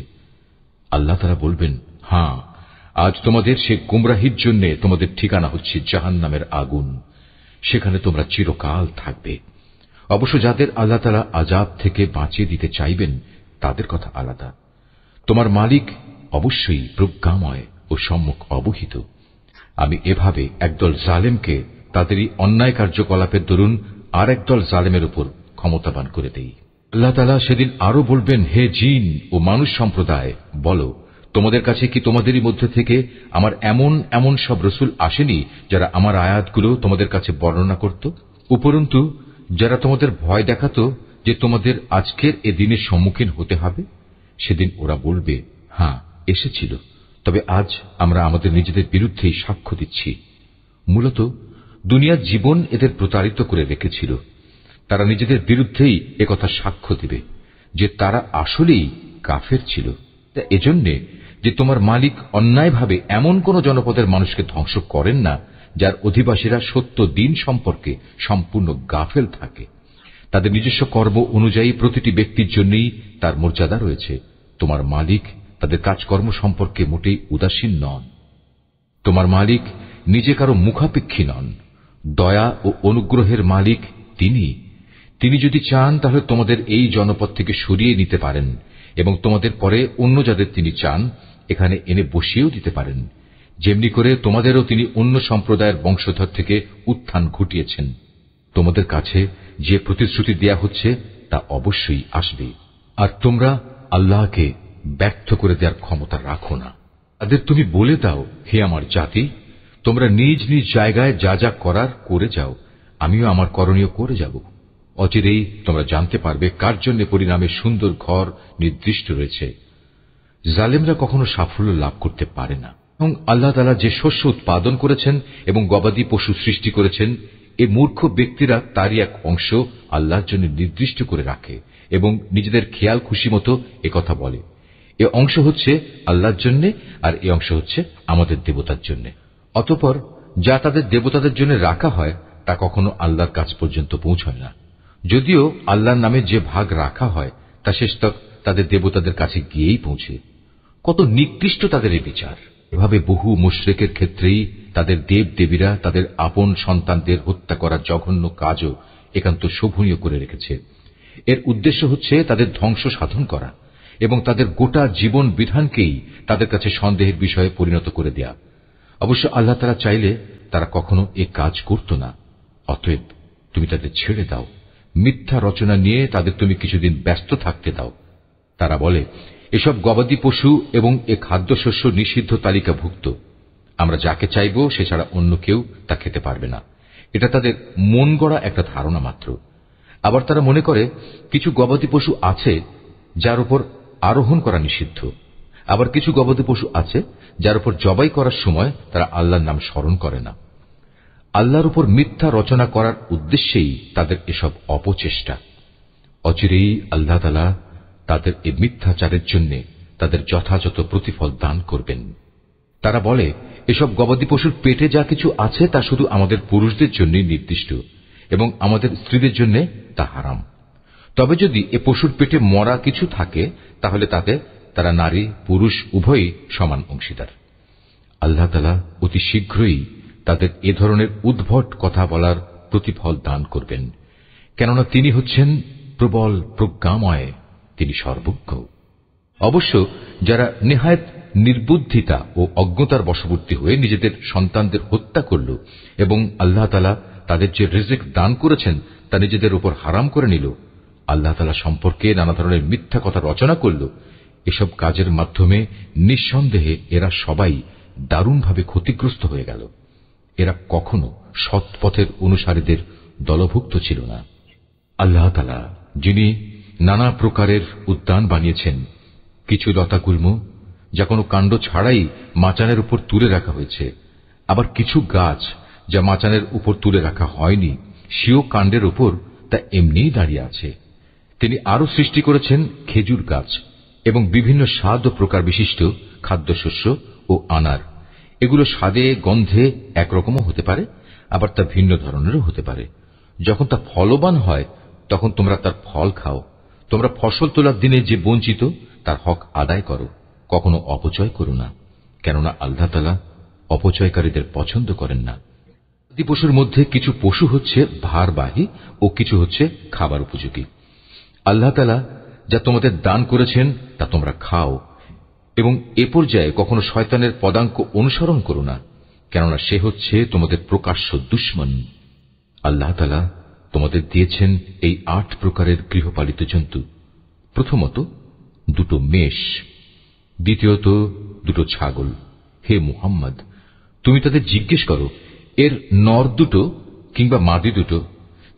আল্লাহ তাআলা বলবেন, হ্যাঁ, আজ তোমাদের সে গুমরাহির জন্য তোমাদের ঠিকানা হচ্ছে জাহান্নামের আগুন, সেখানে তোমরা চিরকাল থাকবে। অবশ্য যাদের আল্লাহ তাআলা আযাব থেকে বাঁচিয়ে দিতে চাইবেন তাদের কথা আলাদা। তোমার মালিক অবশ্যই প্রজ্ঞাময় ও সম্যক অবহিত। আমি এভাবে একদল জালেমকে তাদেরই অন্যায় কার্যকলাপের দরুন আর একদল জালেমের উপর ক্ষমতাবান করে দেই। আল্লাহ তাআলা সেদিন আরো বলবেন, হে জিন ও মানুষ সম্প্রদায়, বলো, তোমাদের কাছে কি তোমাদেরই মধ্যে থেকে আমার এমন সব রসুল আসেনি যারা আমার আয়াতগুলো তোমাদের কাছে বর্ণনা করত? উপরন্তু যারা তোমাদের ভয় দেখাত যে তোমাদের আজকের এ দিনের সম্মুখীন হতে হবে? সেদিন ওরা বলবে, হ্যাঁ, এসেছিল, তবে আজ আমরা আমাদের নিজেদের বিরুদ্ধেই সাক্ষ্য দিচ্ছি। মূলত দুনিয়ার জীবন এদের প্রতারিত করে রেখেছিল। তারা নিজেদের বিরুদ্ধেই একথা সাক্ষ্য দিবে যে তারা আসলেই কাফের ছিল। এজন্যে যে তোমার মালিক অন্যায়ভাবে এমন কোন জনপদের মানুষকে ধ্বংস করেন না যার অধিবাসীরা সত্য দিন সম্পর্কে সম্পূর্ণ গাফেল থাকে। তাদের নিজস্ব কর্ম অনুযায়ী প্রতিটি ব্যক্তির জন্যই তার মর্যাদা রয়েছে। তোমার মালিক তাদের কাজকর্ম সম্পর্কে মোটেই উদাসীন নন। তোমার মালিক নিজে কারো মুখাপেক্ষী নন। দয়া ও অনুগ্রহের মালিক তিনি যদি চান তাহলে তোমাদের এই জনপদ থেকে সরিয়ে নিতে পারেন এবং তোমাদের পরে অন্য যাদের তিনি চান এখানে এনে বসিয়েও দিতে পারেন, যেমনি করে তোমাদেরও তিনি অন্য সম্প্রদায়ের বংশধর থেকে উত্থান ঘটিয়েছেন। তোমাদের কাছে যে প্রতিশ্রুতি দেয়া হচ্ছে তা অবশ্যই আসবে, আর তোমরা আল্লাহকে ব্যর্থ করে দেওয়ার ক্ষমতা রাখো না। তাদের তুমি বলে দাও, হে আমার জাতি, তোমরা নিজ নিজ জায়গায় যা যা করার করে যাও, আমিও আমার করণীয় করে যাব। অচিরেই তোমরা জানতে পারবে কার জন্য পরিণামে সুন্দর ঘর নির্দিষ্ট রয়েছে। জালেমরা কখনো সাফল্য লাভ করতে পারে না। এবং আল্লাহ তাআলা যে শস্য উৎপাদন করেছেন এবং গবাদি পশু সৃষ্টি করেছেন, এই মূর্খ ব্যক্তিরা তারই এক অংশ আল্লাহর জন্য নির্দিষ্ট করে রাখে এবং নিজেদের খেয়াল খুশি মতো একথা বলে, এ অংশ হচ্ছে আল্লাহর জন্য আর এ অংশ হচ্ছে আমাদের দেবতার জন্য। অতঃপর যা তাদের দেবতাদের জন্য রাখা হয় তা কখনো আল্লাহর কাছ পর্যন্ত পৌঁছয় না। যদিও আল্লাহর নামে যে ভাগ রাখা হয় তা শেষ তক তাদের দেবতাদের কাছে গিয়েই পৌঁছে। কত নিকৃষ্ট তাদের এই বিচার! এভাবে বহু মুশরিকের ক্ষেত্রেই তাদের দেব দেবীরা তাদের আপন সন্তানদের হত্যা করার জঘন্য কাজও একান্ত শোভনীয় করে রেখেছে। এর উদ্দেশ্য হচ্ছে তাদের ধ্বংস সাধন করা এবং তাদের গোটা জীবন বিধানকেই তাদের কাছে সন্দেহের বিষয়ে পরিণত করে দেয়া। অবশ্য আল্লাহ তাআলা চাইলে তারা কখনো এ কাজ করত না। অতএব তুমি তাদের ছেড়ে দাও, মিথ্যা রচনা নিয়ে তাদের তুমি কিছুদিন ব্যস্ত থাকতে দাও। তারা বলে, এসব গবাদি পশু এবং এ খাদ্যশস্য নিষিদ্ধ তালিকাভুক্ত, আমরা যাকে চাইব সে ছাড়া অন্য কেউ তা খেতে পারবে না। এটা তাদের মন গড়া একটা ধারণা মাত্র। আবার তারা মনে করে কিছু গবাদি পশু আছে যার উপর আরোহণ করা নিষিদ্ধ, আবার কিছু গবাদি পশু আছে যার উপর জবাই করার সময় তারা আল্লাহর নাম স্মরণ করে না। আল্লাহর উপর মিথ্যা রচনা করার উদ্দেশ্যেই তাদের এসব অপচেষ্টা। অচিরেই আল্লাহ তাআলা তাদের এই মিথ্যাচারের জন্য তাদের যথাযথ প্রতিফল দান করবেন। তারা বলে, এসব গবাদি পশুর পেটে যা কিছু আছে তা শুধু আমাদের পুরুষদের জন্যই নির্দিষ্ট এবং আমাদের স্ত্রীদের জন্য তা হারাম। তবে যদি এ পশুর পেটে মরা কিছু থাকে তাহলে তাতে তারা নারী পুরুষ উভয়ই সমান অংশীদার। আল্লাহ তাআলা অতি শীঘ্রই তাদের এ ধরনের উদ্ভট কথা বলার প্রতিফল দান করবেন, কেননা তিনি হচ্ছেন প্রবল প্রজ্ঞাময়, তিনি সর্বজ্ঞ। অবশ্য যারা নেহায়েত নির্বুদ্ধিতা ও অজ্ঞতার বশবর্তী হয়ে নিজেদের সন্তানদের হত্যা করল এবং আল্লাহ তাআলা তাদের যে রিজিক দান করেছেন তা নিজেদের উপর হারাম করে নিল, আল্লাহ তাআলা সম্পর্কে নানা ধরনের মিথ্যা কথা রচনা করল, এসব কাজের মাধ্যমে নিঃসন্দেহে এরা সবাই দারুণভাবে ক্ষতিগ্রস্ত হয়ে গেল। এরা কখনো সৎ পথের অনুসারীদের দলভুক্ত ছিল না। আল্লাহ তাআলা যিনি নানা প্রকারের উদ্যান বানিয়েছেন, কিছু লতাগুল্ম যা কোনো কাণ্ড ছাড়াই মাচানের উপর তুলে রাখা হয়েছে, আবার কিছু গাছ যা মাচানের উপর তুলে রাখা হয়নি সেও কাণ্ডের উপর তা এমনিই দাঁড়িয়ে আছে। তিনি আরো সৃষ্টি করেছেন খেজুর গাছ এবং বিভিন্ন স্বাদ ও প্রকার বিশিষ্ট খাদ্যশস্য ও আনার। এগুলো স্বাদে গন্ধে একরকমও হতে পারে, আবার তা ভিন্ন ধরনেরও হতে পারে। যখন তা ফলবান হয় তখন তোমরা তার ফল খাও। তোমরা ফসল তোলার দিনে যে বঞ্চিত তার হক আদায় করো, কখনো অপচয় করো না, কেননা আল্লাহ তাআলা অপচয়কারীদের পছন্দ করেন না। গবাদি পশুর মধ্যে কিছু পশু হচ্ছে ভারবাহী ও কিছু হচ্ছে খাবার উপযোগী। আল্লাহ তাআলা যা তোমাদের দান করেছেন তা তোমরা খাও, এবং এ পর্যায়ে কখনো শয়তানের পদাঙ্ক অনুসরণ করো না, কেননা সে হচ্ছে তোমাদের প্রকাশ্য দুশমন। আল্লাহ তাআলা তোমাদের দিয়েছেন এই 8 প্রকারের গৃহপালিত জন্তু। প্রথমত 2 মেষ, দ্বিতীয়ত 2 ছাগল। হে মুহাম্মদ, তুমি তাদের জিজ্ঞেস করো, এর নর 2 কিংবা মাদি 2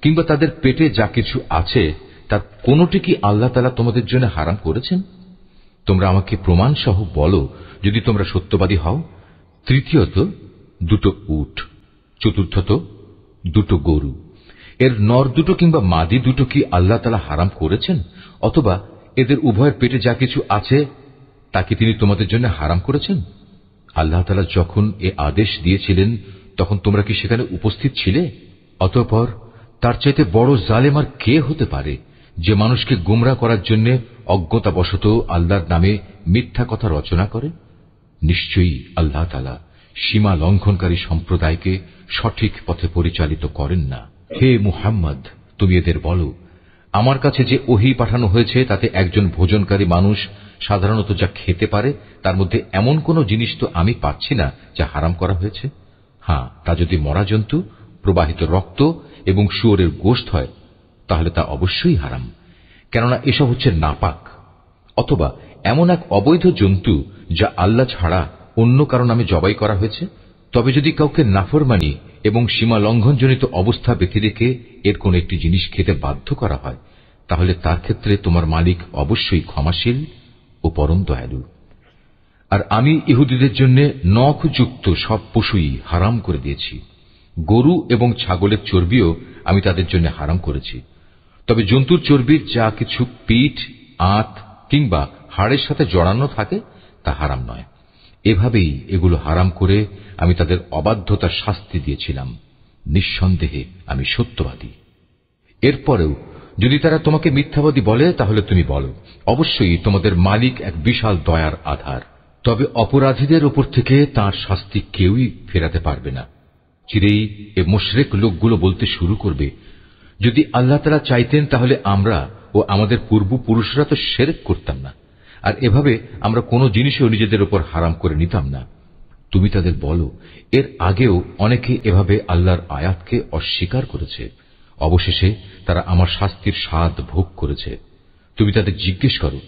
কিংবা তাদের পেটে যা কিছু আছে তার কোনটি কি আল্লাহ তাআলা তোমাদের জন্য হারাম করেছেন? তোমরা আমাকে প্রমাণ সহ বলো যদি তোমরা সত্যবাদী হও। তৃতীয়ত 2 উট, চতুর্থত 2 গরু। এর নর 2 কিংবা মাদি 2 কি আল্লাহ তাআলা হারাম করেছেন, অথবা এদের উভয়ের পেটে যা কিছু আছে তা কি তিনি তোমাদের জন্য হারাম করেছেন? আল্লাহ তাআলা যখন এ আদেশ দিয়েছিলেন তখন তোমরা কি সেখানে উপস্থিত ছিলে? অতঃপর তার চাইতে বড় জালেম আর কে হতে পারে, যে মানুষকে গোমরাহ করার জন্য অজ্ঞতাবশত আল্লাহর নামে মিথ্যা কথা রচনা করে? নিশ্চয়ই আল্লাহ তাআলা সীমা লঙ্ঘনকারী সম্প্রদায়কে সঠিক পথে পরিচালিত করেন না। হে মুহাম্মদ, তুমি এদের বলো, আমার কাছে যে ওহী পাঠানো হয়েছে তাতে একজন ভোজনকারী মানুষ সাধারণত যা খেতে পারে তার মধ্যে এমন কোন জিনিস তো আমি পাচ্ছি না যা হারাম করা হয়েছে। হ্যাঁ, তা যদি মরা জন্তু, প্রবাহিত রক্ত এবং শুয়োরের গোশত হয় তাহলে তা অবশ্যই হারাম, কেননা এসব হচ্ছে নাপাক। অথবা এমন এক অবৈধ জন্তু যা আল্লাহ ছাড়া অন্য কারো নামে জবাই করা হয়েছে। তবে যদি কাউকে নাফরমানি এবং সীমা লঙ্ঘনজনিত অবস্থা ব্যতি রেখে এর কোন একটি জিনিস খেতে বাধ্য করা হয় তাহলে তার ক্ষেত্রে তোমার মালিক অবশ্যই ক্ষমাশীল ও পরম দয়ালু। আর আমি ইহুদিদের জন্য নখযুক্ত সব পশুই হারাম করে দিয়েছি। গরু এবং ছাগলের চর্বিও আমি তাদের জন্য হারাম করেছি। তবে জন্তুর চর্বির যা কিছু পিঠ, আঁত কিংবা হাড়ের সাথে জড়ানো থাকে তা হারাম নয়। এভাবেই এগুলো হারাম করে আমি তাদের অবাধ্যতার শাস্তি দিয়েছিলাম। নিঃসন্দেহে আমি সত্যবাদী। এরপরেও যদি তারা তোমাকে মিথ্যাবাদী বলে তাহলে তুমি বলো, অবশ্যই তোমাদের মালিক এক বিশাল দয়ার আধার। তবে অপরাধীদের উপর থেকে তাঁর শাস্তি কেউই ফেরাতে পারবে না। চিরেই এ মুশরিক লোকগুলো বলতে শুরু করবে, যদি আল্লাহ তাআলা চাইতেন তাহলে আমরা ও আমাদের পূর্বপুরুষরা তো শিরক করতাম না, আর এভাবে আমরা কোনো জিনিসও নিজেদের উপর হারাম করে নিতাম না। তুমি তাদের বলো, এর আগেও অনেকে এভাবে আল্লাহর আয়াতকে অস্বীকার করেছে, অবশেষে তারা আমার শাস্তির স্বাদ ভোগ করেছে। তুমি তাদের জিজ্ঞেস করো,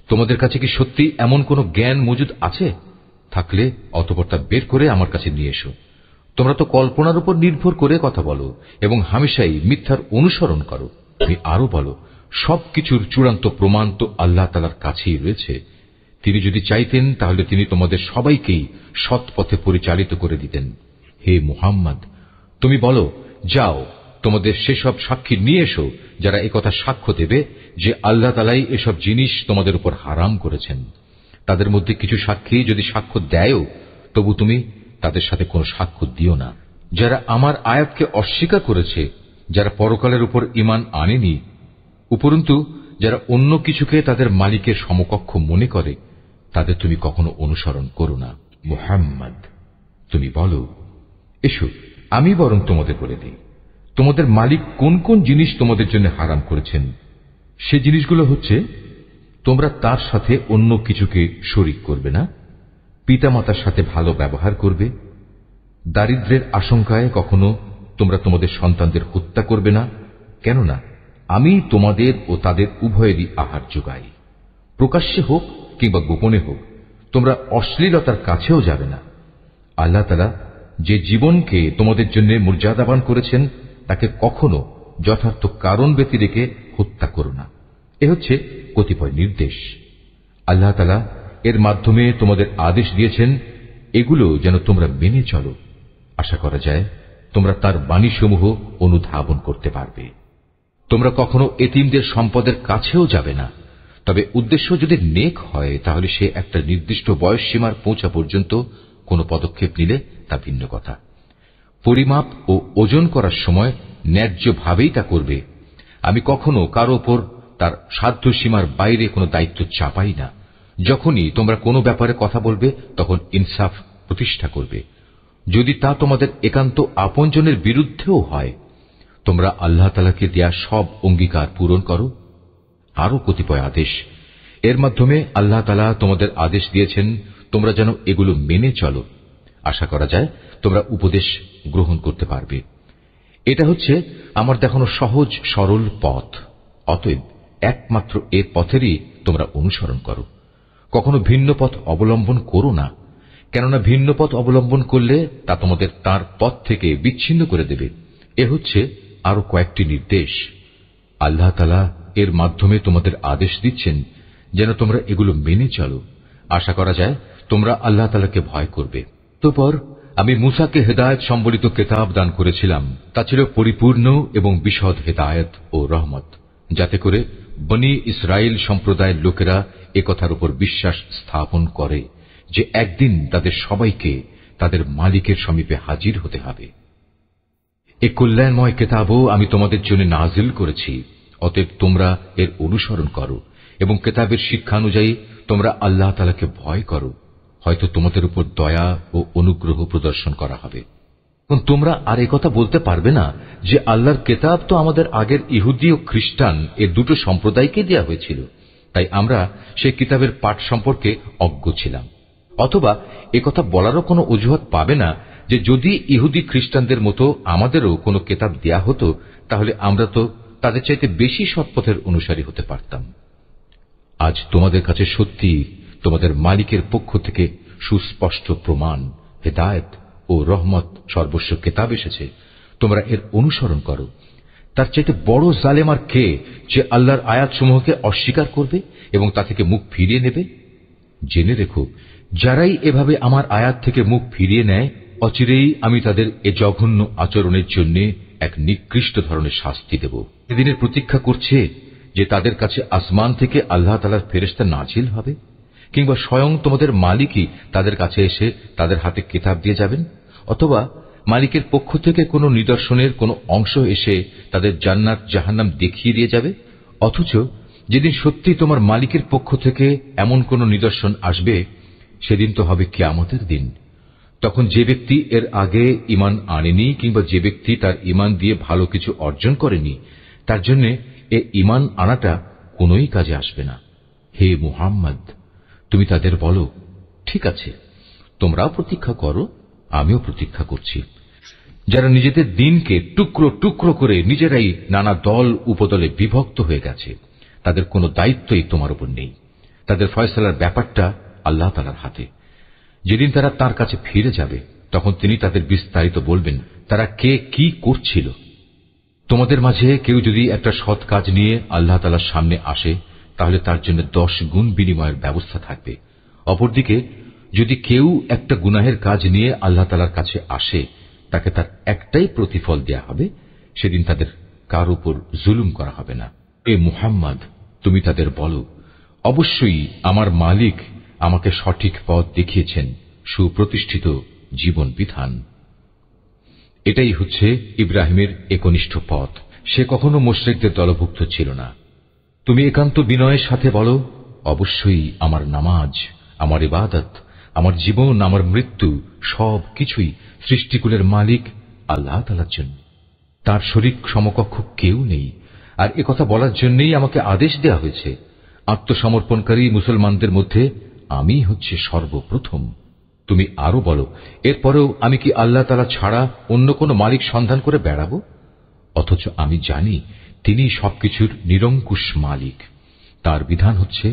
তোমাদের কাছে কি সত্যি এমন কোন জ্ঞান মজুদ আছে? থাকলে অতঃপর তা বের করে আমার কাছে নিয়ে এসো। তোমরা তো কল্পনার উপর নির্ভর করে কথা বলো এবং হামেশাই মিথ্যার অনুসরণ করো। তুমি আরো বলো, সবকিছুর চূড়ান্ত প্রমাণ তো আল্লাহ তাআলার কাছেই রয়েছে। তিনি যদি চাইতেন তাহলে তিনি তোমাদের সবাইকেই সৎ পথে পরিচালিত করে দিতেন। হে মুহাম্মদ, তুমি বলো, যাও তোমাদের সেসব সাক্ষী নিয়ে এসো যারা একথা সাক্ষ্য দেবে যে আল্লাহ তাআলাই এসব জিনিস তোমাদের উপর হারাম করেছেন। তাদের মধ্যে কিছু সাক্ষী যদি সাক্ষ্য দেয়ও তবু তুমি তাদের সাথে কোনো সাক্ষ্য দিও না। যারা আমার আয়াতকে অস্বীকার করেছে, যারা পরকালের উপর ঈমান আনেনি, উপরন্তু যারা অন্য কিছুকে তাদের মালিকের সমকক্ষ মনে করে, তাদের তুমি কখনো অনুসরণ করো না। মুহাম্মদ, তুমি বলো, এসো আমি বরং তোমাদের বলে দিই, তোমাদের মালিক কোন কোন জিনিস তোমাদের জন্য হারাম করেছেন। সে জিনিসগুলো হচ্ছে, তোমরা তার সাথে অন্য কিছুকে শরীক করবে না, পিতামাতার সাথে ভালো ব্যবহার করবে, দারিদ্র্যের আশঙ্কায় কখনো তোমরা তোমাদের সন্তানদের হত্যা করবে না, কেননা আমি তোমাদের ও তাদের উভয়েরই আহার যোগাই। প্রকাশ্যে হোক কিংবা গোপনে হোক তোমরা অশ্লীলতার কাছেও যাবে না। আল্লাহ তাআলা যে জীবনকে তোমাদের জন্য মর্যাদাবান করেছেন তাকে কখনো যথার্থ কারণ ব্যতি রেখে হত্যা করো না। এ হচ্ছে কতিপয় নির্দেশ। আল্লাহ তাআলা এর মাধ্যমে তোমাদের আদেশ দিয়েছেন এগুলো যেন তোমরা মেনে চলো। আশা করা যায় তোমরা তার বাণীসমূহ অনুধাবন করতে পারবে। তোমরা কখনো এতিমদের সম্পদের কাছেও যাবে না, তবে উদ্দেশ্য যদি নেক হয় তাহলে সে একটা নির্দিষ্ট বয়স সীমার পৌঁছা পর্যন্ত কোনো পদক্ষেপ নিলে তা ভিন্ন কথা। পরিমাপ ও ওজন করার সময় ন্যায্যভাবেই তা করবে। আমি কখনো কারো ওপর তার সাধ্য সীমার বাইরে কোনো দায়িত্ব চাপাই না। যখনই তোমরা কোনো ব্যাপারে কথা বলবে তখন ইনসাফ প্রতিষ্ঠা করবে, যদি তা তোমাদের একান্ত আপনজনের বিরুদ্ধেও হয়। তোমরা আল্লাহ তাআলাকে দেয়া সব অঙ্গীকার পূরণ করো। আরো কতিপয় আদেশ, এর মাধ্যমে আল্লাহ তাআলা তোমাদের আদেশ দিয়েছেন তোমরা যেন এগুলো মেনে চলো। আশা করা যায় তোমরা উপদেশ গ্রহণ করতে পারবে। এটা হচ্ছে আমার দেখানো সহজ সরল পথ। অতএব একমাত্র এ পথেরই তোমরা অনুসরণ করো। কখনো ভিন্ন পথ অবলম্বন করো না, কেননা ভিন্ন পথ অবলম্বন করলে তা তোমাদের তার পথ থেকে বিচ্ছিন্ন করে দেবে। এ হচ্ছে আরো কয়েকটি নির্দেশ। আল্লাহ তাআলা এর মাধ্যমে তোমাদের আদেশ দিচ্ছেন যেন তোমরা এগুলো মেনে চলো। আশা করা যায় তোমরা আল্লাহ তাআলাকে ভয় করবে। অতঃপর আমি মূসাকে হেদায়েত সম্বলিত কিতাব দান করেছিলাম। তা ছিল পরিপূর্ণ এবং বিশদ হেদায়েত ও রহমত, যাতে করে বনি ইসরাইল সম্প্রদায়ের লোকেরা একথার উপর বিশ্বাস স্থাপন করে যে একদিন তাদের সবাইকে তাদের মালিকের সমীপে হাজির হতে হবে। এ কল্যাণময় কিতাবও আমি তোমাদের জন্য নাজিল করেছি। অতএব তোমরা এর অনুসরণ করো এবং কিতাবের শিক্ষানুযায়ী তোমরা আল্লাহ তাআলাকে ভয় করো। হয়তো তোমাদের উপর দয়া ও অনুগ্রহ প্রদর্শন করা হবে। তোমরা আর একথা বলতে পারবে না যে আল্লাহর কিতাব তো আমাদের আগের ইহুদি ও খ্রিস্টান এর দুটো সম্প্রদায়কে দেয়া হয়েছিল, তাই আমরা সেই কিতাবের পাঠ সম্পর্কে অজ্ঞ ছিলাম। অথবা একথা বলারও কোনো অজুহাত পাবে না যে যদি ইহুদি খ্রিস্টানদের মতো আমাদেরও কোনো কিতাব দেয়া হতো তাহলে আমরা তো তাদের চাইতে বেশি সৎপথের অনুসারী হতে পারতাম। আজ তোমাদের কাছে সত্যি তোমাদের মালিকের পক্ষ থেকে সুস্পষ্ট প্রমাণ, হেদায়েত ও রহমত সর্বস্ব কিতাব এসেছে। তোমরা এর অনুসরণ করো। তার চাইতে বড় জালেম আর কে যে আল্লাহর আয়াতসমূহকে অস্বীকার করবে এবং তা থেকে মুখ ফিরিয়ে নেবে? জেনে রেখো, যারাই এভাবে আমার আয়াত থেকে মুখ ফিরিয়ে নেয় অচিরেই আমি তাদের এ জঘন্য আচরণের জন্য এক নিকৃষ্ট ধরনের শাস্তি দেব। সেদিনের প্রতীক্ষা করছে যে তাদের কাছে আসমান থেকে আল্লাহ তাআলার ফেরেশতা নাজিল হবে, কিংবা স্বয়ং তোমাদের মালিকই তাদের কাছে এসে তাদের হাতে কিতাব দিয়ে যাবেন, অথবা মালিকের পক্ষ থেকে কোনো নিদর্শনের কোনো অংশ এসে তাদের জান্নাত জাহান্নাম দেখিয়ে দিয়ে যাবে। অথচ যেদিন সত্যি তোমার মালিকের পক্ষ থেকে এমন কোনো নিদর্শন আসবে সেদিন তো হবে কিয়ামতের দিন। তখন যে ব্যক্তি এর আগে ঈমান আনেনি কিংবা যে ব্যক্তি তার ঈমান দিয়ে ভালো কিছু অর্জন করেনি তার জন্য এ ঈমান আনাটা কোনোই কাজে আসবে না। হে মুহাম্মদ, তুমি তাদের বলো, ঠিক আছে, তোমরাও প্রতীক্ষা করো, আমিও প্রতীক্ষা করছি। যারা নিজেদের দিনকে টুকরো টুকরো করে নিজেরাই নানা দল উপদলে বিভক্ত হয়ে গেছে তাদের কোনো দায়িত্বই তোমার উপর নেই। তাদের ফয়সালার ব্যাপারটা আল্লাহ তাআলার হাতে। যেদিন তারা তার কাছে ফিরে যাবে তখন তিনি তাদের বিস্তারিত বলবেন তারা কে কি করছিল। তোমাদের মাঝে কেউ যদি একটা সৎ কাজ নিয়ে আল্লাহ তাআলার সামনে আসে তাহলে তার জন্য 10 গুণ বিনিময়ের ব্যবস্থা থাকবে। অপরদিকে যদি কেউ একটা গুনাহের কাজ নিয়ে আল্লাহ তাআলার কাছে আসে তাকে তার একটাই প্রতিফল দেয়া হবে। সেদিন তাদের কার উপর জুলুম করা হবে না। এ মুহাম্মদ, তুমি তাদের বলো, অবশ্যই আমার মালিক আমাকে সঠিক পথ দেখিয়েছেন, সুপ্রতিষ্ঠিত জীবন বিধান। এটাই হচ্ছে ইব্রাহিমের একনিষ্ঠ পথ। সে কখনো মুশরিকদের দলভুক্ত ছিল না। তুমি একান্ত বিনয়ের সাথে বলো, অবশ্যই আমার নামাজ, আমার ইবাদত, আমার জীবন, আমার মৃত্যু সব কিছুই সৃষ্টিকুলের মালিক আল্লাহ তাআলার জন্য। তার শরীক সমকক্ষ কেউ নেই। আর একথা বলার জন্যই আমাকে আদেশ দেওয়া হয়েছে। আত্মসমর্পণকারী মুসলমানদের মধ্যে আমি হচ্ছে সর্বপ্রথম। তুমি আরো বলো, এরপরেও আমি কি আল্লাহ তাআলা ছাড়া অন্য কোনো মালিক সন্ধান করে বেড়াবো? অথচ আমি জানি তিনি সবকিছুর নিরঙ্কুশ মালিক। তার বিধান হচ্ছে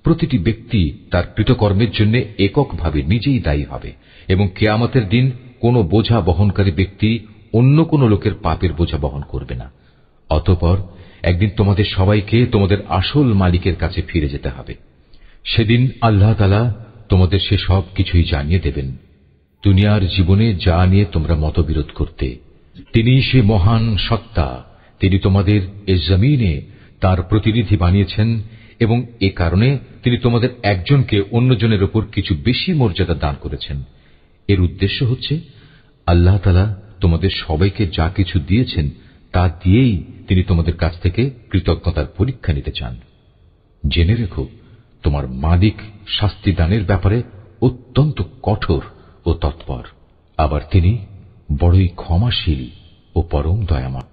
প্রতিটি ব্যক্তি তার কৃতকর্মের জন্য এককভাবে নিজেই দায়ী হবে এবং কিয়ামতের দিন কোনো বোঝা বহনকারী ব্যক্তি অন্য কোনো লোকের পাপের বোঝা বহন করবে না। অতঃপর একদিন তোমাদের সবাইকে তোমাদের আসল মালিকের কাছে ফিরে যেতে হবে। সেদিন আল্লাহ তাআলা তোমাদের সে সব কিছুই জানিয়ে দেবেন। দুনিয়ার জীবনে যা নিয়ে তোমরা মতবিরোধ করতে, তিনি সে মহান সত্তা তিনি তোমাদের এ জমিনে তার প্রতিনিধি বানিয়েছেন এবং এ কারণে তিনি তোমাদের একজনকে অন্যজনের উপর কিছু বেশি মর্যাদা দান করেছেন। এর উদ্দেশ্য হচ্ছে আল্লাহ তাআলা তোমাদের সবাইকে যা কিছু দিয়েছেন তা দিয়েই তিনি তোমাদের কাছ থেকে কৃতজ্ঞতার পরীক্ষা নিতে চান। জেনে রেখো, তোমার মালিক শাস্তি দানের ব্যাপারে অত্যন্ত কঠোর ও তৎপর। আবার তিনি বড়ই ক্ষমাশীল ও পরম দয়াময়।